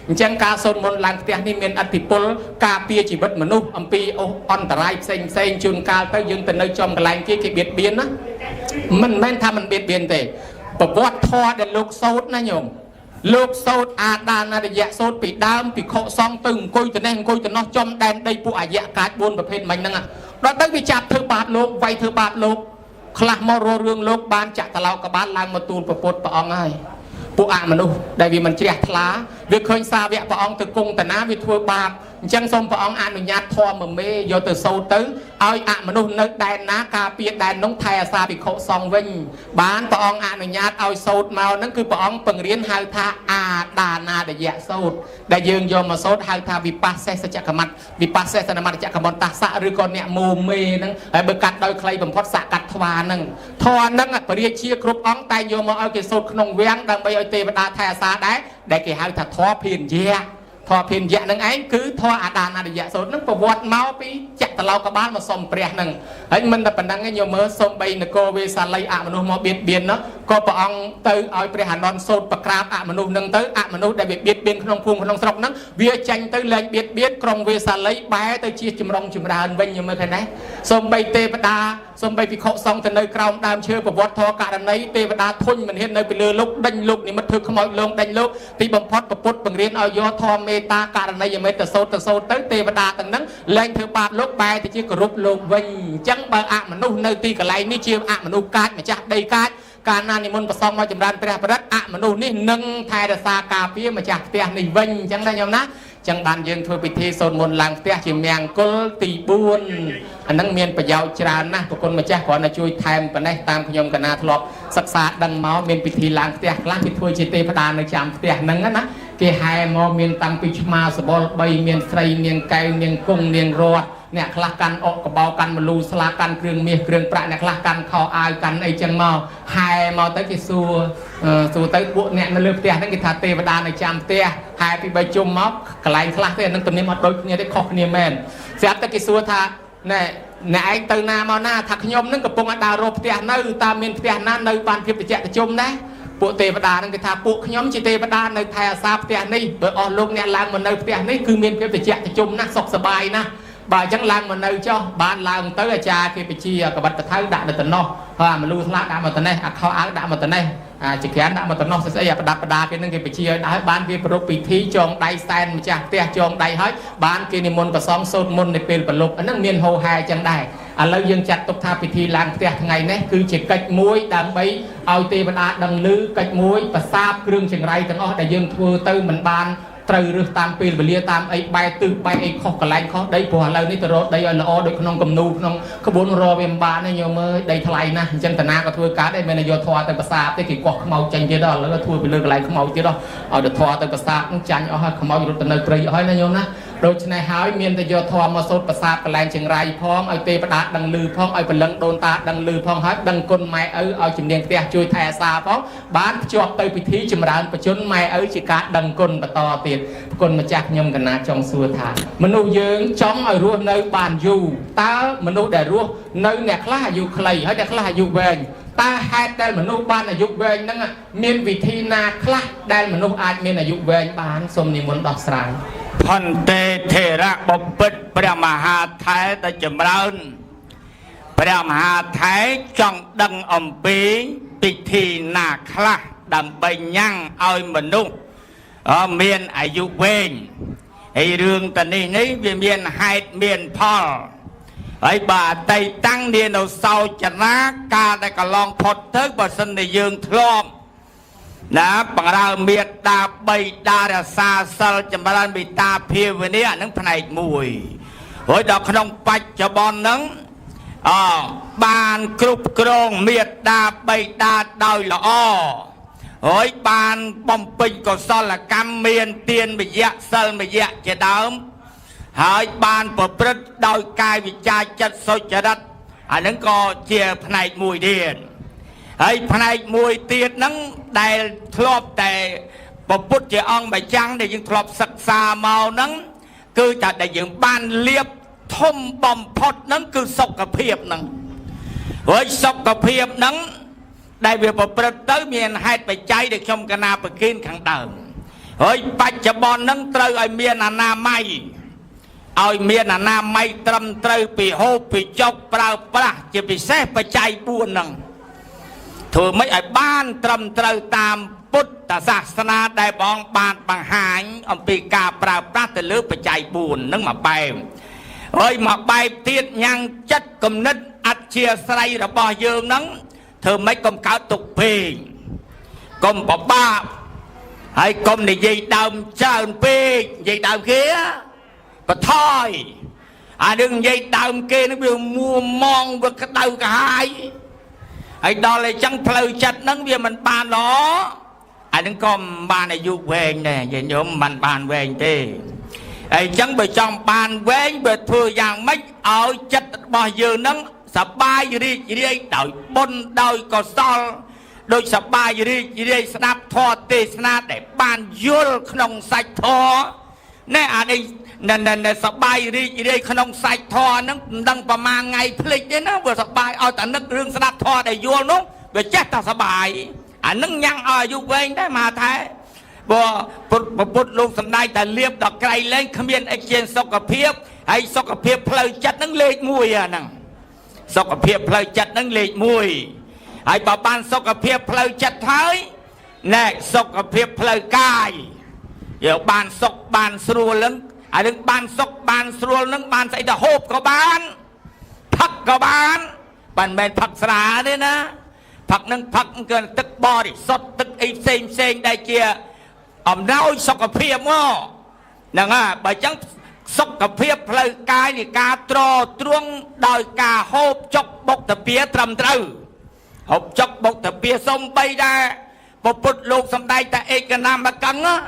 អញ្ចឹងការសូត្រមន្តឡើងផ្ទះនេះមានឥទ្ធិពលការពារជីវិតមនុស្សអំពីអន្តរាយផ្សេងជួនកាលទៅយើងទៅនៅចំកន្លែងគេបៀតបៀនណាមិនមែនថាមិនបៀតបៀនទេប្រវត្តិធម៌ដែលលោកសូត្រណាញោមលោកសូត្រអាដានរយៈសូត្រពីដើមពីខុសងទៅអង្គុយទៅនេះអង្គុយទៅនោះចំដែនដីពួកអយៈកាច4ប្រភេទមិញហ្នឹងដល់ទៅវាចាប់ធ្វើបាបលោកវាយធ្វើបាបលោកខ្លះមករករឿងលោកបានចាក់តឡោកបានឡើងមកទូលព្រះពុទ្ធព្រះអង្គហើយពួកអមនុស្សដែលវាមិនជ្រះថ្លាវាឃើញសាវកព្រះអង្គទៅគង់តាណាវាធ្វើបាបអញ្ចឹងសូមព្រះអង្គអនុញ្ញាតធម៌មេយកទៅសូត្រទៅឲ្យអមនុស្សនៅដែនណាការពារដែននោះថែអាសាភិក្ខុសង្ឃវិញបានព្រះអង្គអនុញ្ញាតឲ្យសូត្រមកហ្នឹងគឺព្រះអង្គបង្រៀនហៅថាអាដានាដយៈសូត្រដែលយើងយកមកសូត្រហៅថាវិបស្សេសចក្រមត្តវិបស្សេសនមត្តចក្រមត្តតាសៈឬក៏អ្នកមូមេហ្នឹងហើយបើកាត់ដោយខ្លីបំផុតសកាត់ថ្វាហ្នឹងធម៌ហ្នឹងពរាជាគ្រប់អង្គតែយកមកឲ្យគេសូត្រក្នុងវាំងដើម្បីឲ្យទេវតាថែអាសាដែរដែលគេហៅថាធម៌ភិនយៈធម៌ភិនយៈនឹងឯងគឺធម៌អាដានរយៈសូត្រនឹងប្រវត្តិមកពីចក្រឡោកបាលមកសុំព្រះនឹងហើយមិនតែប៉ុណ្្នឹងឯងយកមើលសុំបីនគរវេសាលីអមនុស្សមកបៀតបៀននោះក៏ព្រះអង្គទៅឲ្យព្រះអានន្ទសូត្រប្រក្រាបអមនុស្សនឹងទៅអមនុស្សដែលវាបៀតបៀនក្នុងភូមិក្នុងស្រុកហ្នឹងវាចាញ់ទៅលែងបៀតបៀនក្រុងវេសាលីបែរទៅជាចម្រុងចម្រើនវិញយកមើលឃើញទេសុំបីទេវតាសុំបីភិក្ខុសង្ឃទៅនៅក្រោមដើមឈើប្រវត្តិធម៌ករណីទេវតាធុញមិនហ៊ាននៅពីលើលោកដេញលោកនិមិត្តធ្វើខ្មោចលងដេញលោកទីបំផុតព្រះពុទ្ធបង្រៀនឲ្យយកធម៌មេត្តាករណីយមេត្តាសូត្រទៅទេវតាទាំងហ្នឹងលែងធ្វើបាបលោកបែរទៅជាគោរពលោកវិញអញ្ចឹងបើអមនុស្សនៅទីកន្លែងនេះជាអមនុស្សកាចម្ចាស់ដីកាចកាលណានិមន្តប្រសងមកចម្រើនព្រះបរិត្តអមនុស្សនេះនឹងថែរក្សាការពារម្ចាស់ផ្ទះនេះវិញអញ្ចឹងដែរញោមណា ចឹងបានយើងធ្វើពិធីសូត្រមន្តឡើងផ្ទះជាមង្គលទី4អានឹងមានប្រយោជន៍ច្រើនណាស់ប្រគុណម្ចាស់គ្រាន់តែជួយថែមប៉ុណ្ណេះតាមខ្ញុំកណាធ្លាប់សិក្សាដឹងមកមានពិធីឡើងផ្ទះខ្លះគេធ្វើជាទេវតានៅចាំផ្ទះហ្នឹងណាគេហែមកមានតាំងពីឆ្មាសបល់3មានស្រីនាងកែវនាងគង់នាងរតអ្នកខ្លះកាន់អុកកបោកាន់មលូស្លាកាន់គ្រឿងមាសគ្រឿងប្រាក់អ្នកខ្លះកាន់ខោអាវកាន់អីចឹងមកហែមកទៅគេសួរទៅពួកអ្នកនៅលើផ្ទះហ្នឹងគេថាទេវតានៅចាំផ្ទះហែពី3ជុំមកកន្លែងខ្លះទេអានឹងទំនៀមអត់ដូចគ្នាទេខុសគ្នាមែនស្រាប់តែគេសួរថាណែអ្នកឯងទៅណាមកណាថាខ្ញុំនឹងកំពុងដើររកផ្ទះនៅតើមានផ្ទះណានៅបានភាពត្រជាក់ត្រជុំដែរពួកទេវតានឹងគេថាពួកខ្ញុំជាទេវតានៅថែអាសាផ្ទះនេះបើអស់លោកអ្នកឡើងមកនៅផ្ទះនេះគឺមានភាពត្រជាក់ត្រជុំណាស់សុខសប្បាយណាស់បើអញ្ចឹងឡើងមកនៅចុះបានឡើងទៅអាចារ្យគេបជាកបិតថៅដាក់នៅតំណោះហើយអាមលូស្លាដាក់មកតំណេះអាខោអាវដាក់មកតំណេះអាចក្រានដាក់មកតំណោះស្អីអាប្រដាប់ប្រដាគេនឹងគេបជាឲ្យដែរបានគេប្រពៃពិធីចងដៃសែនម្ចាស់ផ្ទះចងដៃហើយបានគេនិមន្តប្រសងសូត្រមន្តនៅពេលប្រលប់អានឹងមានហោហែអញ្ចឹងដែរឥឡូវយើងចាត់ទុកថាពិធីឡើងផ្ទះថ្ងៃនេះគឺជាកិច្ចមួយដើម្បីឲ្យទេវតាដឹងឮកិច្ចមួយប្រសាបគ្រឿងចង្រៃទាំងអស់ដែលយើងធ្វើទៅមិនបានត្រូវរើសតាមពេលវេលាតាមអីបែកទិសបែកអីខុសកន្លែងខុសដីព្រោះឥឡូវនេះទៅរកដីឲ្យល្អដូចក្នុងគំនូក្នុងក្បួនរវាមិនបានទេញោមអើយដីថ្លៃណាស់អញ្ចឹងតាណាក៏ធ្វើការដែរមិនយកធွာទៅប្រាសាទទេគេកោះខ្មោចចេញទៀតដល់ឥឡូវធ្វើពីលើកន្លែងខ្មោចទៀតដល់ឲ្យទៅធွာទៅប្រាសាទនឹងចាញ់អស់ហើយខ្មោចរត់ទៅនៅព្រៃអស់ហើយណាញោមណាដូច្នេះហើយមានតែយកធွာមកសូត្រប្រាសាទកន្លែងចង្រៃផងឲ្យទេវតាដឹងឮផងឲ្យព្រលឹងដូនតាដឹងឮផងហើយដឹងគុណម៉ែឪឲ្យជំនាញផ្ទះជួយថែអាសាផងបានភ្ជាប់ទៅពិធីចម្រើនបជនម៉ែឪជាការដឹងគុណបន្តទៀតគុណម្ចាស់ខ្ញុំកណាចង់សួរថាមនុស្សយើងចង់ឲ្យរស់នៅបានយូរតើមនុស្សដែលរស់នៅអ្នកខ្លះអាយុខ្លីហើយអ្នកខ្លះអាយុវែងតើហេតុដែលមនុស្សបានអាយុវែងហ្នឹងមានវិធីណាខ្លះដែលមនុស្សអាចមានអាយុវែងបានសូមនិមន្តដោះស្រាយ
ផន្តេថេរៈបពិតព្រះមហាថែទៅចម្រើនព្រះមហាថែចង់ដឹងអំពីពិធីណាខ្លះដើម្បីញ៉ាំងឲ្យមនុស្សមានអាយុវែងហើយរឿងតនេះវាមានហេតុមានផលហើយបើអតីតតាំងនានៅសោចនាកាលដែលកន្លងផុតទៅបើសិនតែយើងធ្លាប់ណាបង្រើមេត្តាបីតារសាសិលចម្រើនមេត្តាភាវនាអានឹងផ្នែកមួយហើយដល់ក្នុងបច្ចុប្បន្នហ្នឹងបានគ្រប់គ្រងមេត្តាបីតាដោយល្អហើយបានបំពេញកុសលកម្មមានទានមយៈសិលមយៈជាដើមហើយបានប្រព្រឹត្តដោយកាយវិចារចិត្តសុចរិតអានឹងក៏ជាផ្នែកមួយទៀតហើយផ្នែកមួយទៀតហ្នឹងដែលធ្លាប់តែពុទ្ធជាអង្គម្ចាំងដែលយើងធ្លាប់សិក្សាមកហ្នឹងគឺតែដែលយើងបានលៀបធំបំផុតហ្នឹងគឺសុខភាពហ្នឹងហើយសុខភាពហ្នឹងដែលវាប្រព្រឹត្តទៅមានហេតុបច្ច័យដែលខ្ញុំកណាប្រគិនខាងដើមហើយបច្ចុប្បន្នហ្នឹងត្រូវឲ្យមានអនាម័យឲ្យមានអនាម័យត្រឹមត្រូវពីហូបពីចុកប្រើប្រាស់ជាពិសេសបច្ច័យ4ហ្នឹងធ្វើម៉េចឲ្យបានត្រឹមត្រូវតាមពុទ្ធសាសនាដែលបងបានបង្ហាញអំពីការប្រើប្រាស់ទៅលើបច្ច័យ4ហ្នឹងមួយបែបហើយមួយបែបទៀតញ៉ាំងចិត្តគំនិតអធិស្រ័យរបស់យើងហ្នឹងធ្វើម៉េចកុំកើតទុកពេកកុំបបាក់ហើយកុំនិយាយដើមច្រើនពេកនិយាយដើមគេបថយអានឹងនិយាយដើមគេនឹងវាមួម៉ងវាក្តៅក្រហាយហើយដល់តែចឹងផ្លូវចិត្តហ្នឹងវាមិនបានល្អអានឹងក៏មិនបានអាយុវែងដែរយាយញោមមិនបានវែងទេហើយចឹងបើចង់បានវែងបើធ្វើយ៉ាងម៉េចឲ្យចិត្តរបស់យើងហ្នឹងសប្បាយរីករាយដោយបុណ្យដោយកុសលដោយសប្បាយរីករាយស្ដាប់ធម៌ទេសនាដែលបានយល់ក្នុងសាច់ធម៌ណែអានេះណែសប្បាយរីករាយក្នុងសាច់ធម៌ហ្នឹងមិនដឹងប្រមាណថ្ងៃភ្លេចទេណាវាសប្បាយឲ្យតែនឹករឿងស្ដាប់ធម៌ដែលយល់នោះវាចេះតែសប្បាយអានឹងញ៉ាំងឲ្យអាយុវែងដែរមហាថែព្រោះពុទ្ធលោកសំដែងតែលៀបដល់ក្រៃលែងគ្មានអីជាសុខភាពហើយសុខភាពផ្លូវចិត្តហ្នឹងលេខ1អាហ្នឹងសុខភាពផ្លូវចិត្តហ្នឹងលេខ1ហើយបើបានសុខភាពផ្លូវចិត្តហើយណែសុខភាពផ្លូវកាយយកបានសុខបានស្រួលហ្នឹងអានឹងបានសុខបានស្រួលហ្នឹងបានស្អីទៅហូបក៏បានផឹកក៏បានមិនមែនផឹកស្រាទេណាផឹកនឹងផឹកគឺទឹកបរិសុទ្ធទឹកអីផ្សេងដែលជាអំណោយសុខភាពមក nè à bởi chẳng sốc cà phê lời cái thì cá trò truông đời cả hộp chọc bốc tập phía trầm trừ hộp chọc bốc tập phía sông bay ra bộ bụt lục xâm đáy ta ê cái nam bà cắn á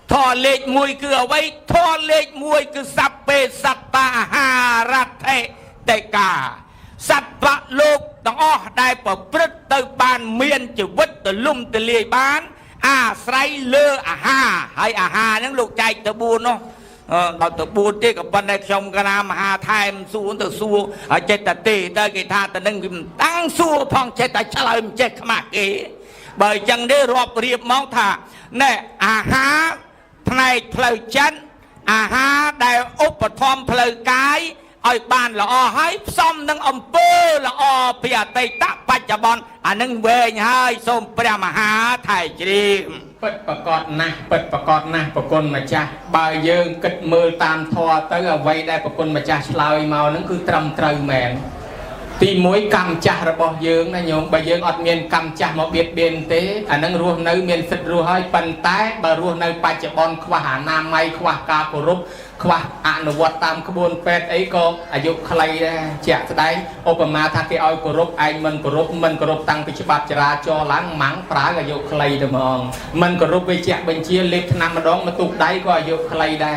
thọ lệch mùi cứ ở đây thọ lệch mùi cứ sắp bê sắp ta hà rát thệ tệ cả sắp bạc lục tầng ổ đài bỏ bứt từ bàn miên chữ vứt từ lùm từ lìa bán à sấy lơ à hà hay à hà những lục chạy từ buồn nó đào từ buồn tí cả bên đây trong cái nam hà thai mình xuống từ xua ở chết ta tì tới cái tha ta nâng tăng xua phong chết ta trả lời mình chết khá mạc kế bởi chẳng để rộp riêng máu thả nè à há này phơi chân à há đại úp và thom phơi cái ơi bàn là o hái xong nâng ông bơ là o bìa tây tắc bạch chà bon à nâng về nhà hơi xôm bìa mà há thầy chị
bật bà cọt nè bà con mà cha bà dương kịch mưa tam thoa tới ở vây đây bà con mà cha lao màu nó cứ trầm trời mẹn thì mỗi cầm chặt rồi bỏ dương này nhung bà dương ọt miền cầm chặt một biệt biên tế à nâng ruột nơi miền phật ruột hơi bần tái bà ruột nơi bạch chợ bon khoa hà nam may khoa ca cổ rút khoa nụ vật tam cái buôn phết ấy có à dục khay chẹt đây Obama thà cái oi cổ rút anh mình cổ rút tăng cái bát chả cho láng mắng phá cái dục khay được mong mình cổ rút về chẹt bên chia liệt năm mà đón mà tụt đáy có dục khay đây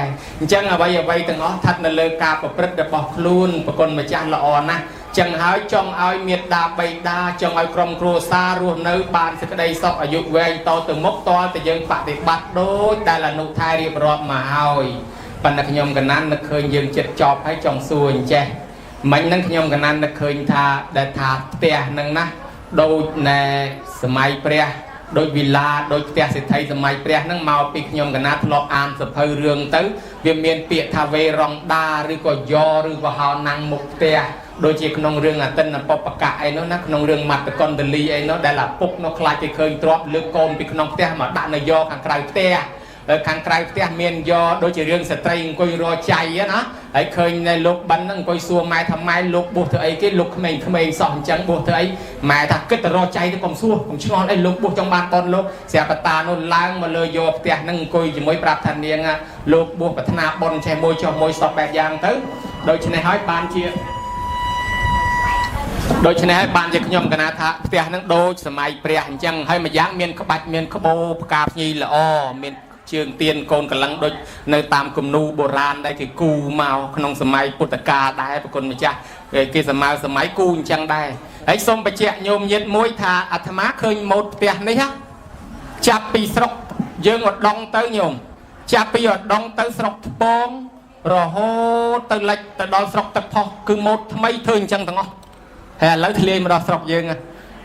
chẳng là bây giờ vay từng ó thật là lơ ca và bứt được bọc luôn và con mà cha là on á chẳng hỏi trong ai miệt đà bày đa trong ai krom cua xa luôn nơi bàn sẽ đây sọc ở dục về to từ mốc to từ dân phạt để bắt đôi đây là nụ thai điệp rọp mà hỏi phần là nhom cái nan là khơi dương chết chọp hay trong xuồng che mình nâng nhom cái nan là khơi tha để thả tè nâng na đôi nè smai pre đôi villa đôi tè sẽ thấy smai pre nâng màu pik nhom cái nan lọp an sập hơi rương tới viêm miền bịa thà về rong đa rư có do rư có hào năng mục tè đôi chỉ trong rừng à tên là pop cạ ấy nó trong rừng mặt con đần ly ấy nó đây là pop nó khai cái khơi drop lưỡi côn bị trong tè mà đạn là do hàng cày tè hàng cày tè miền do đôi chỉ rừng sợi tây coi roi chạy á nó ấy khơi này lục bắn nó coi xua mai thầm mai lục buộc thứ ấy cái lục mình sòng trắng buộc thứ ấy mai thà kết roi chạy thì còn xua còn ngon ấy lục buộc trong ban con lục xe bát ta nó lang mà lừa do tè nó coi chỉ mới bạc thành niên lục buộc bát na bon che môi cho môi sọp bẹt giang tới đôi chỉ này hỏi ban chia đôi chân này bạn chỉ nhom cái nào thà tiền năng đôi sớm mai bẹt chẳng hay mà dáng miền các bạch miền các bô cạp nhì là o miền trường tiền côn cả lăng đôi nơi tam cùng nu bồ ran đây cái cù màu không sớm mai bột cà đai con mình cha cái sớm mai cù chẳng đây ấy xongไปแจก nhôm nhiệt mũi thàอัฐmá khơi một tiền đấy ha chạp pi sọc dương một đong tới nhôm chạp pi một đong tới sọc bông rồi hô tới lệch tới đo sọc tới phò cứ một mấy thương chẳng thằng hè lấy thề mà đo sọc dương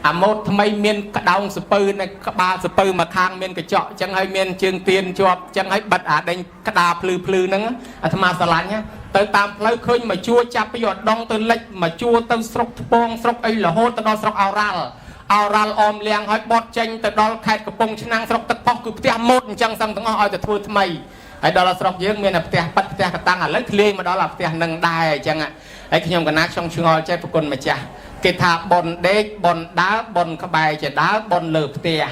à một mấy miền cả đông sập pư này cả ba sập pư mà khang miền cái chọ chẳng hay miền trường tiền cho chẳng hay bật à đánh cả đà plư nắng à tham gia sàn nhá tới tam lấy khơi mà chua chạp bây giờ đông tới lệch mà chua tới sọc bông sọc ấy là hô tới đo sọc ao ra om liang hỏi bọt tranh tới đo khai cái bông năng sọc tới phò cứ tia một chẳng sang thằng hỏi tới thua mày ấy đó là sọc dương miền là tia bắt tia cả tăng à lấy thề mà đó là tia nâng đài chẳng ạ ấy khi nhom cái nát trong trường hỏi chơi phụ quân mà cha cái thà bồn đế bồn đá bồn các bài chỉ đá bồn lợp tia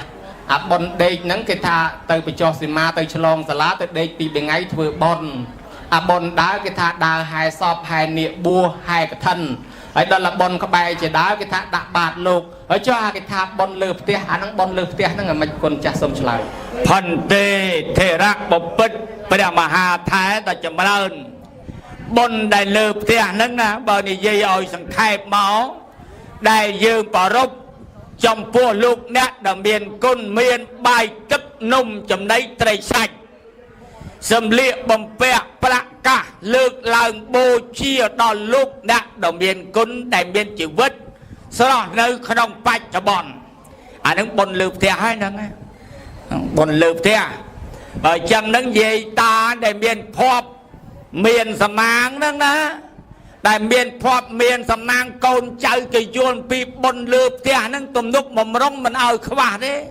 à bồn đế nắng cái thà từ bị cho xì ma từ chlong xà lá từ đế bị bên ngay vừa bồn à bồn đá cái thà đá hai sọp hai nịa bua hai cái thân ấy đó là bồn các bài chỉ đá cái thà đá bạt lục ở cho cái thà bồn lợp tia à năng bồn lợp tia năng là mình còn chả sống lại
phần tê thể rác bộc bích bây giờ mà hà thái ta chậm lớn bồn đại lợp tia năng na bờ này dây oi sẵn khai máu đại dương bỏ rốc trong pua lục nát đầm miền côn miền bài tức nung chấm đấy tây sạch xâm liệt bầm bẹ bạc cả lực làng bô chia đòn lục nát đầm miền côn đại miền chịu vứt sau đó nơi không bạch cho bọn à những bồn lượp thẻ hay nâng bồn lượp thẻ bởi chẳng nâng gì ta đại miền phọp miền sầm máng nâng đó đại miền phọp miền sầm nang côn chơi cái chuồn bị bồn lượp thẻ nâng tùm nút mầm rong mình ở khóa đấy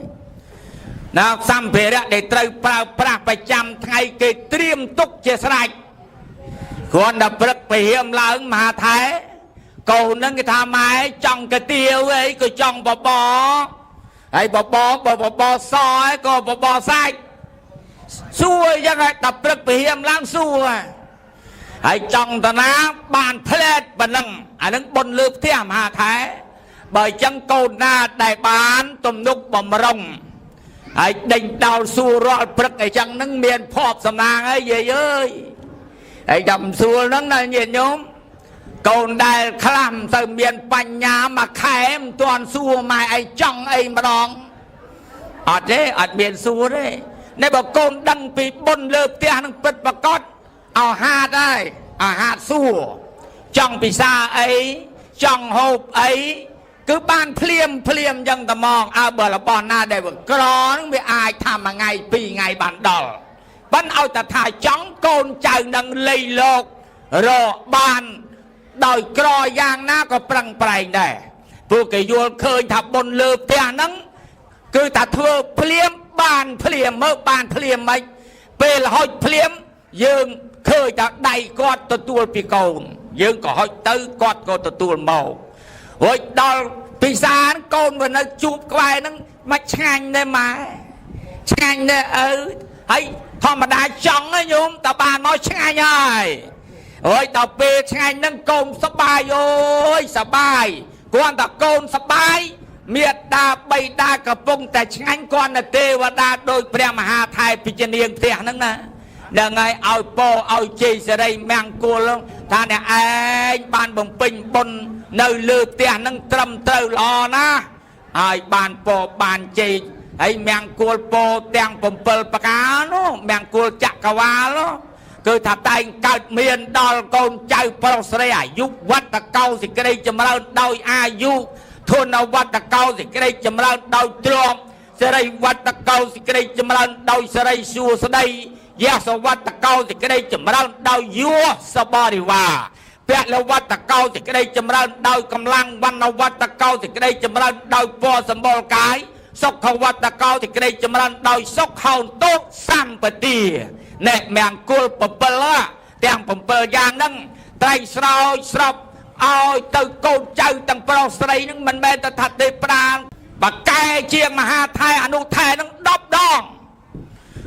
nào xăm về đó để trời pra phải chăm thay cái tiêm túc chia sạch còn đập lực phải hiểm lớn mà thế cầu nâng cái tham máy trong cái tiêu ấy cái trong bò ấy bò so ấy có bò sạch សួរយ៉ាងហើយតែព្រឹកពីហៀមឡើងសួរហើយចង់តាណាបានផ្លែតប៉ុណ្ណឹងអានឹងបុណ្យលើផ្ទះមហាថែបើអញ្ចឹងកូនណាដែលបានទំនុកបំរុងហើយដេញដោលសួររាល់ព្រឹកអីចឹងហ្នឹងមានភ័ព្វសំណាងហើយយាយអើយហើយដល់សួរហ្នឹងណាញាតិញោមកូនដែលខ្លាំទៅមានបញ្ញាមួយខែមិនទាន់សួរម៉ែឯងចង់អីម្ដងអត់ទេអត់មានសួរទេនេះបើកូនដឹងពីបុណ្យលើផ្ទះនឹងពិតប្រកបឲ្យហាតហើយឲ្យហាតសួរចង់ពិសាអីចង់ហូបអីគឺបានភ្លាមយ៉ាងតែមកអើបើរបស់ណាដែលវាក្រនឹងវាអាចថាមួយថ្ងៃពីរថ្ងៃបានដល់ប៉ុន្តែឲ្យតែថាចង់កូនចៅនឹងលៃលោករកបានដោយក្រយ៉ាងណាក៏ប្រឹងប្រែងដែរពួកគេយល់ឃើញថាបុណ្យលើផ្ទះហ្នឹងគឺថាធ្វើភ្លាមបានភ្លាមមើលបានភ្លាមមិនពេលហុចភ្លាមយើងឃើញថាដៃគាត់ទទួលពីកូនយើងក៏ហុចទៅគាត់ក៏ទទួលមករួចដល់ពិសានកូនក៏នៅជួបក្បែរហ្នឹងមិនឆ្ងាញ់ទេម៉ែឆ្ងាញ់ទេឪហើយធម្មតាចង់ណាញោមតើបានមកឆ្ងាញ់ហើយរួចដល់ពេលឆ្ងាញ់ហ្នឹងកូនសប្បាយអូយសប្បាយគាត់តែកូនសប្បាយមេត្តាបៃតាកំពុងតែឆ្ងាញ់គាត់នៅទេវតាដោយព្រះមហាថៃពិជនាងផ្ទះហ្នឹងណាដល់ថ្ងៃឲ្យពោឲ្យជ័យសេរីមង្គលថាអ្នកឯងបានបំពេញបុណ្យនៅលើផ្ទះហ្នឹងត្រឹមត្រូវល្អណាស់ហើយបានពោបានជ័យហើយមង្គលពោទាំង7ប្រការនោះមង្គលចក្រវាលនោះគឺថាតែងកើតមានដល់កូនចៅប្រុសស្រីអាយុវត្តកោសេចក្តីចម្រើនដោយអាយុធនវត្តកោសេចក្តីចម្រើនដោយទ្រព្យសេរីវត្តកោសេចក្តីចម្រើនដោយសេរីសួស្តីយសវត្តកោសេចក្តីចម្រើនដោយយោសបរិវារពលវត្តកោសេចក្តីចម្រើនដោយកម្លាំងវណ្ណវត្តកោសេចក្តីចម្រើនដោយពណ៌សម្បល់កាយសុខវត្តកោសេចក្តីចម្រើនដោយសុខហោតុសម្បទាអ្នកមង្គល7ទាំង7យ៉ាងហ្នឹងតែងស្រោចស្រពឲ្យទៅកូនចៅទាំងប្រុសស្រីហ្នឹងមិនមែនតែថាទេប្រាងបកែជាមហាថៃអនុថៃហ្នឹង10ដង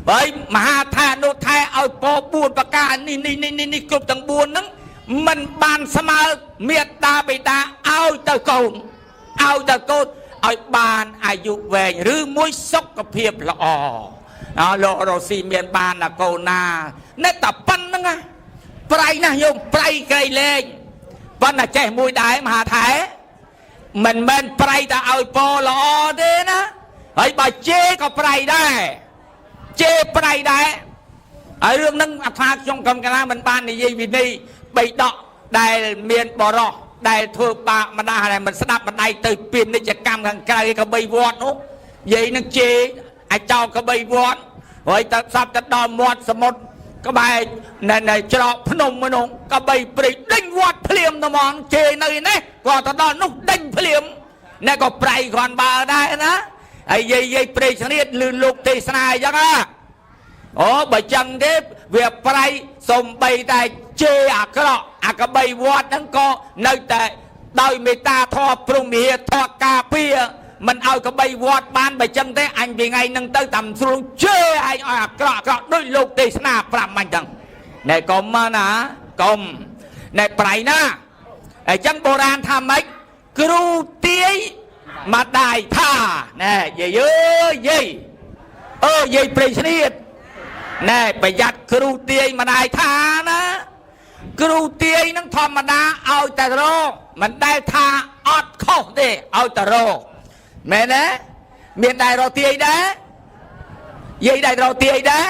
ហើយមហាថៃអនុថៃឲ្យពោ4ប្រការនេះគ្រប់ទាំង4ហ្នឹងមិនបានស្មើមេត្តាបិតាឲ្យទៅកូនឲ្យបានអាយុវែងឬមួយសុខភាពល្អលោករស់ស៊ីមានបានណាកូនណានេះតែប៉ុណ្្នឹងប្រៃណាស់យោមប្រៃក្រៃលែងប៉ុន្តែចេះមួយដែរមហាថៃមិនមែនប្រៃតែឲ្យពោល្អទេណាហើយបើជេរក៏ប្រៃដែរជេរប្រៃដែរហើយរឿងហ្នឹងអាត្មាខ្ញុំកំកណាមិនបាននិយាយវិន័យបីដកដែលមានបរោះដែលធ្វើបាបម្ដាស់ដែលមិនស្ដាប់ម្ដាយទៅពាណិជ្ជកម្មខាងក្រៅក៏បីវត្តនោះនិយាយនឹងជេរអាចោលក៏បីវត្តហើយទៅសັບទៅដល់មាត់សមុទ្រក្បែរនៅច្រកភ្នំនោះក៏បីព្រៃដេញវត្តភ្លាមត្មងជេរនៅនេះគាត់ទៅដល់នោះដេញភ្លាមអ្នកក៏ប្រៃគ្រាន់បើដែរណាហើយយាយព្រៃឆ្លៀតលឺលោកទេសនាអញ្ចឹងណាអូបើចឹងទេវាប្រៃសំបីតែជេរអាក្រក់អាកបីវត្តហ្នឹងក៏នៅតែដោយមេត្តាធម៌ព្រមវិហារធម៌ការពារមិនឲ្យកបីវត្តបានបើចឹងទេអញពីថ្ងៃហ្នឹងទៅតាមស្រួលជេរឯងឲ្យអាក្រក់ដូចលោកទេសនាប្រាប់មិនចឹងណែកុំមកណាកុំណែប្រៃណាអញ្ចឹងបុរាណថាម៉េចគ្រូទាយម្ដាយថាណែយាយអើយយាយព្រៃឆ្លៀតណែប្រយ័ត្នគ្រូទាយម្ដាយថាណាគ្រូទាយនឹងធម្មតាឲ្យតែរកមិនដែលថាអត់ខុសទេឲ្យតែរកមែនទេមានដែររកទាយដែរយាយដែររកទាយដែរ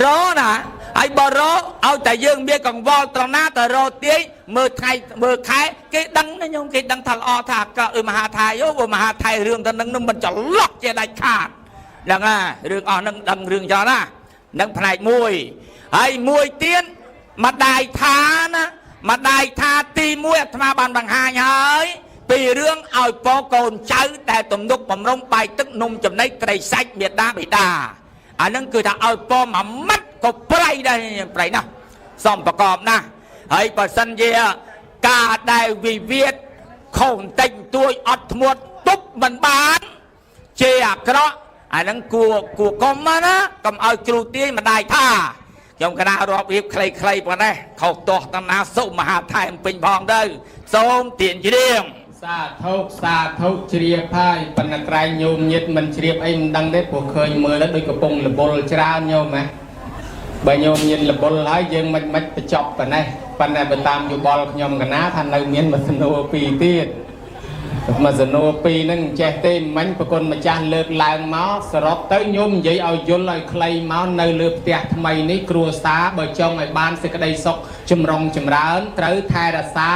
រកណាហើយបើរកឲ្យតែយើងមានកង្វល់ត្រង់ណាតែរកទាយមើលថ្ងៃមើលខែគេដឹងណាញោមគេដឹងថាល្អថាក៏មហាថៃយោមហាថៃរឿងទៅនឹងមិនចន្លោះជាដាច់ខាតដឹងណារឿងអស់នឹងដឹងរឿងចោលណានឹងផ្នែកមួយហើយមួយទៀតម្ដាយថាណាម្ដាយថាទី1អាត្មាបានបង្ហាញហើយពីរឿងឲ្យពកូនចៅតែទំនុកបំរុងបាយទឹកនំចំណីត្រីសាច់មេត្តាបិតាអានឹងគឺថាឲ្យពមួយម៉ាត់ក៏ប្រៃដែរប្រៃណាស់សំប្រកបណាស់ហើយបើសិនជាការដែលវិវាទខុសបន្តិចតួចអត់ធ្មត់ទប់មិនបានជេរអាក្រក់ អាហ្នឹងគួរកុំណាកុំឲ្យគ្រូទាយម្ដាយថាខ្ញុំគណៈរាប់រៀបខ្លីៗប៉ុណ្ណេះខុសទាស់តាមណាសុមហាថែមពេញផងទៅសូមទានជ្រាប
សាធុជ្រាបហើយប៉ុន្តែក្រែងញោមញាតមិនជ្រាបអីមិនដឹងទេព្រោះឃើញមើលទៅដូចកំពុងលបុលច្រើនញោមហ៎បើញោមញាតលបុលហើយយើងមិនបញ្ចប់ប៉ុណ្ណេះប៉ុន្តែបើតាមយោបល់ខ្ញុំកណាថានៅមានមួយសំណួរពីរទៀតមួយសំណួរពីរហ្នឹងចេះទេមិញប្រគុណម្ចាស់លើកឡើងមកសរុបទៅញោមនិយាយឲ្យយល់ឲ្យខ្លីមកនៅលើផ្ទះថ្មីនេះគ្រួសារបើចង់ឲ្យបានសេចក្តីសុខចម្រុងចម្រើនត្រូវថែរក្សា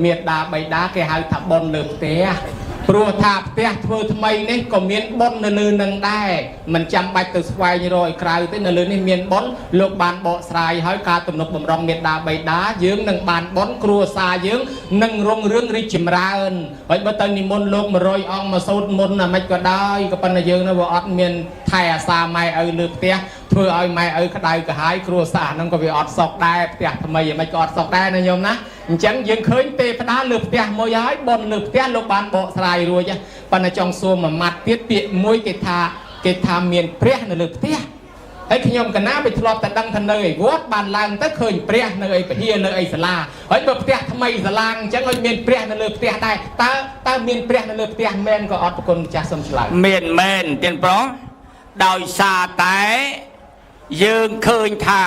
មេត្តាបិតាគេហៅថាបុណ្យលើផ្ទះព្រោះថាផ្ទះធ្វើថ្មីនេះក៏មានបុណ្យនៅលើនឹងដែរមិនចាំបាច់ទៅស្វែងរកឲ្យក្រៅទេនៅលើនេះមានបុណ្យលោកបានបកស្រាយឲ្យការទំនុកបំរុងមេត្តាបិតាយើងនឹងបានបុណ្យគ្រួសារយើងនឹងរុងរឿងរីកចម្រើនហើយបើទៅនិមន្តលោក100អង្គមកសូត្រមន្តអាម៉េចក៏ដោយក៏ប៉ុន្តែយើងនៅវាអត់មានថែអាសាម៉ែឪលើផ្ទះធ្វើឲ្យម៉ែឪក្តៅក្រហាយគ្រួសារហ្នឹងក៏វាអត់សុខដែរផ្ទះថ្មីអាម៉េចក៏អត់សុខដែរណាញោមណាអញ្ចឹងយើងឃើញទេវតាលើផ្ទះមួយហើយបុណ្យលើផ្ទះលោកបានបកស្រាយរួចប៉ុន្តែចង់សួរមួយម៉ាត់ទៀតពាក្យមួយគេថាមានព្រះនៅលើផ្ទះហើយខ្ញុំកណាវាធ្លាប់តែដឹងថានៅឯវត្តបានឡើងទៅឃើញព្រះនៅឯពហិនៅឯសាលាហើយបើផ្ទះថ្មីសាលាអញ្ចឹងឲ្យមានព្រះនៅលើផ្ទះដែរតើមានព្រះនៅលើផ្ទះមែនក៏អត់ប្រគុណម្ចាស់សូមឆ្លើយ
មានមែនទៀតប្រុសដោយសារតែយើងឃើញថា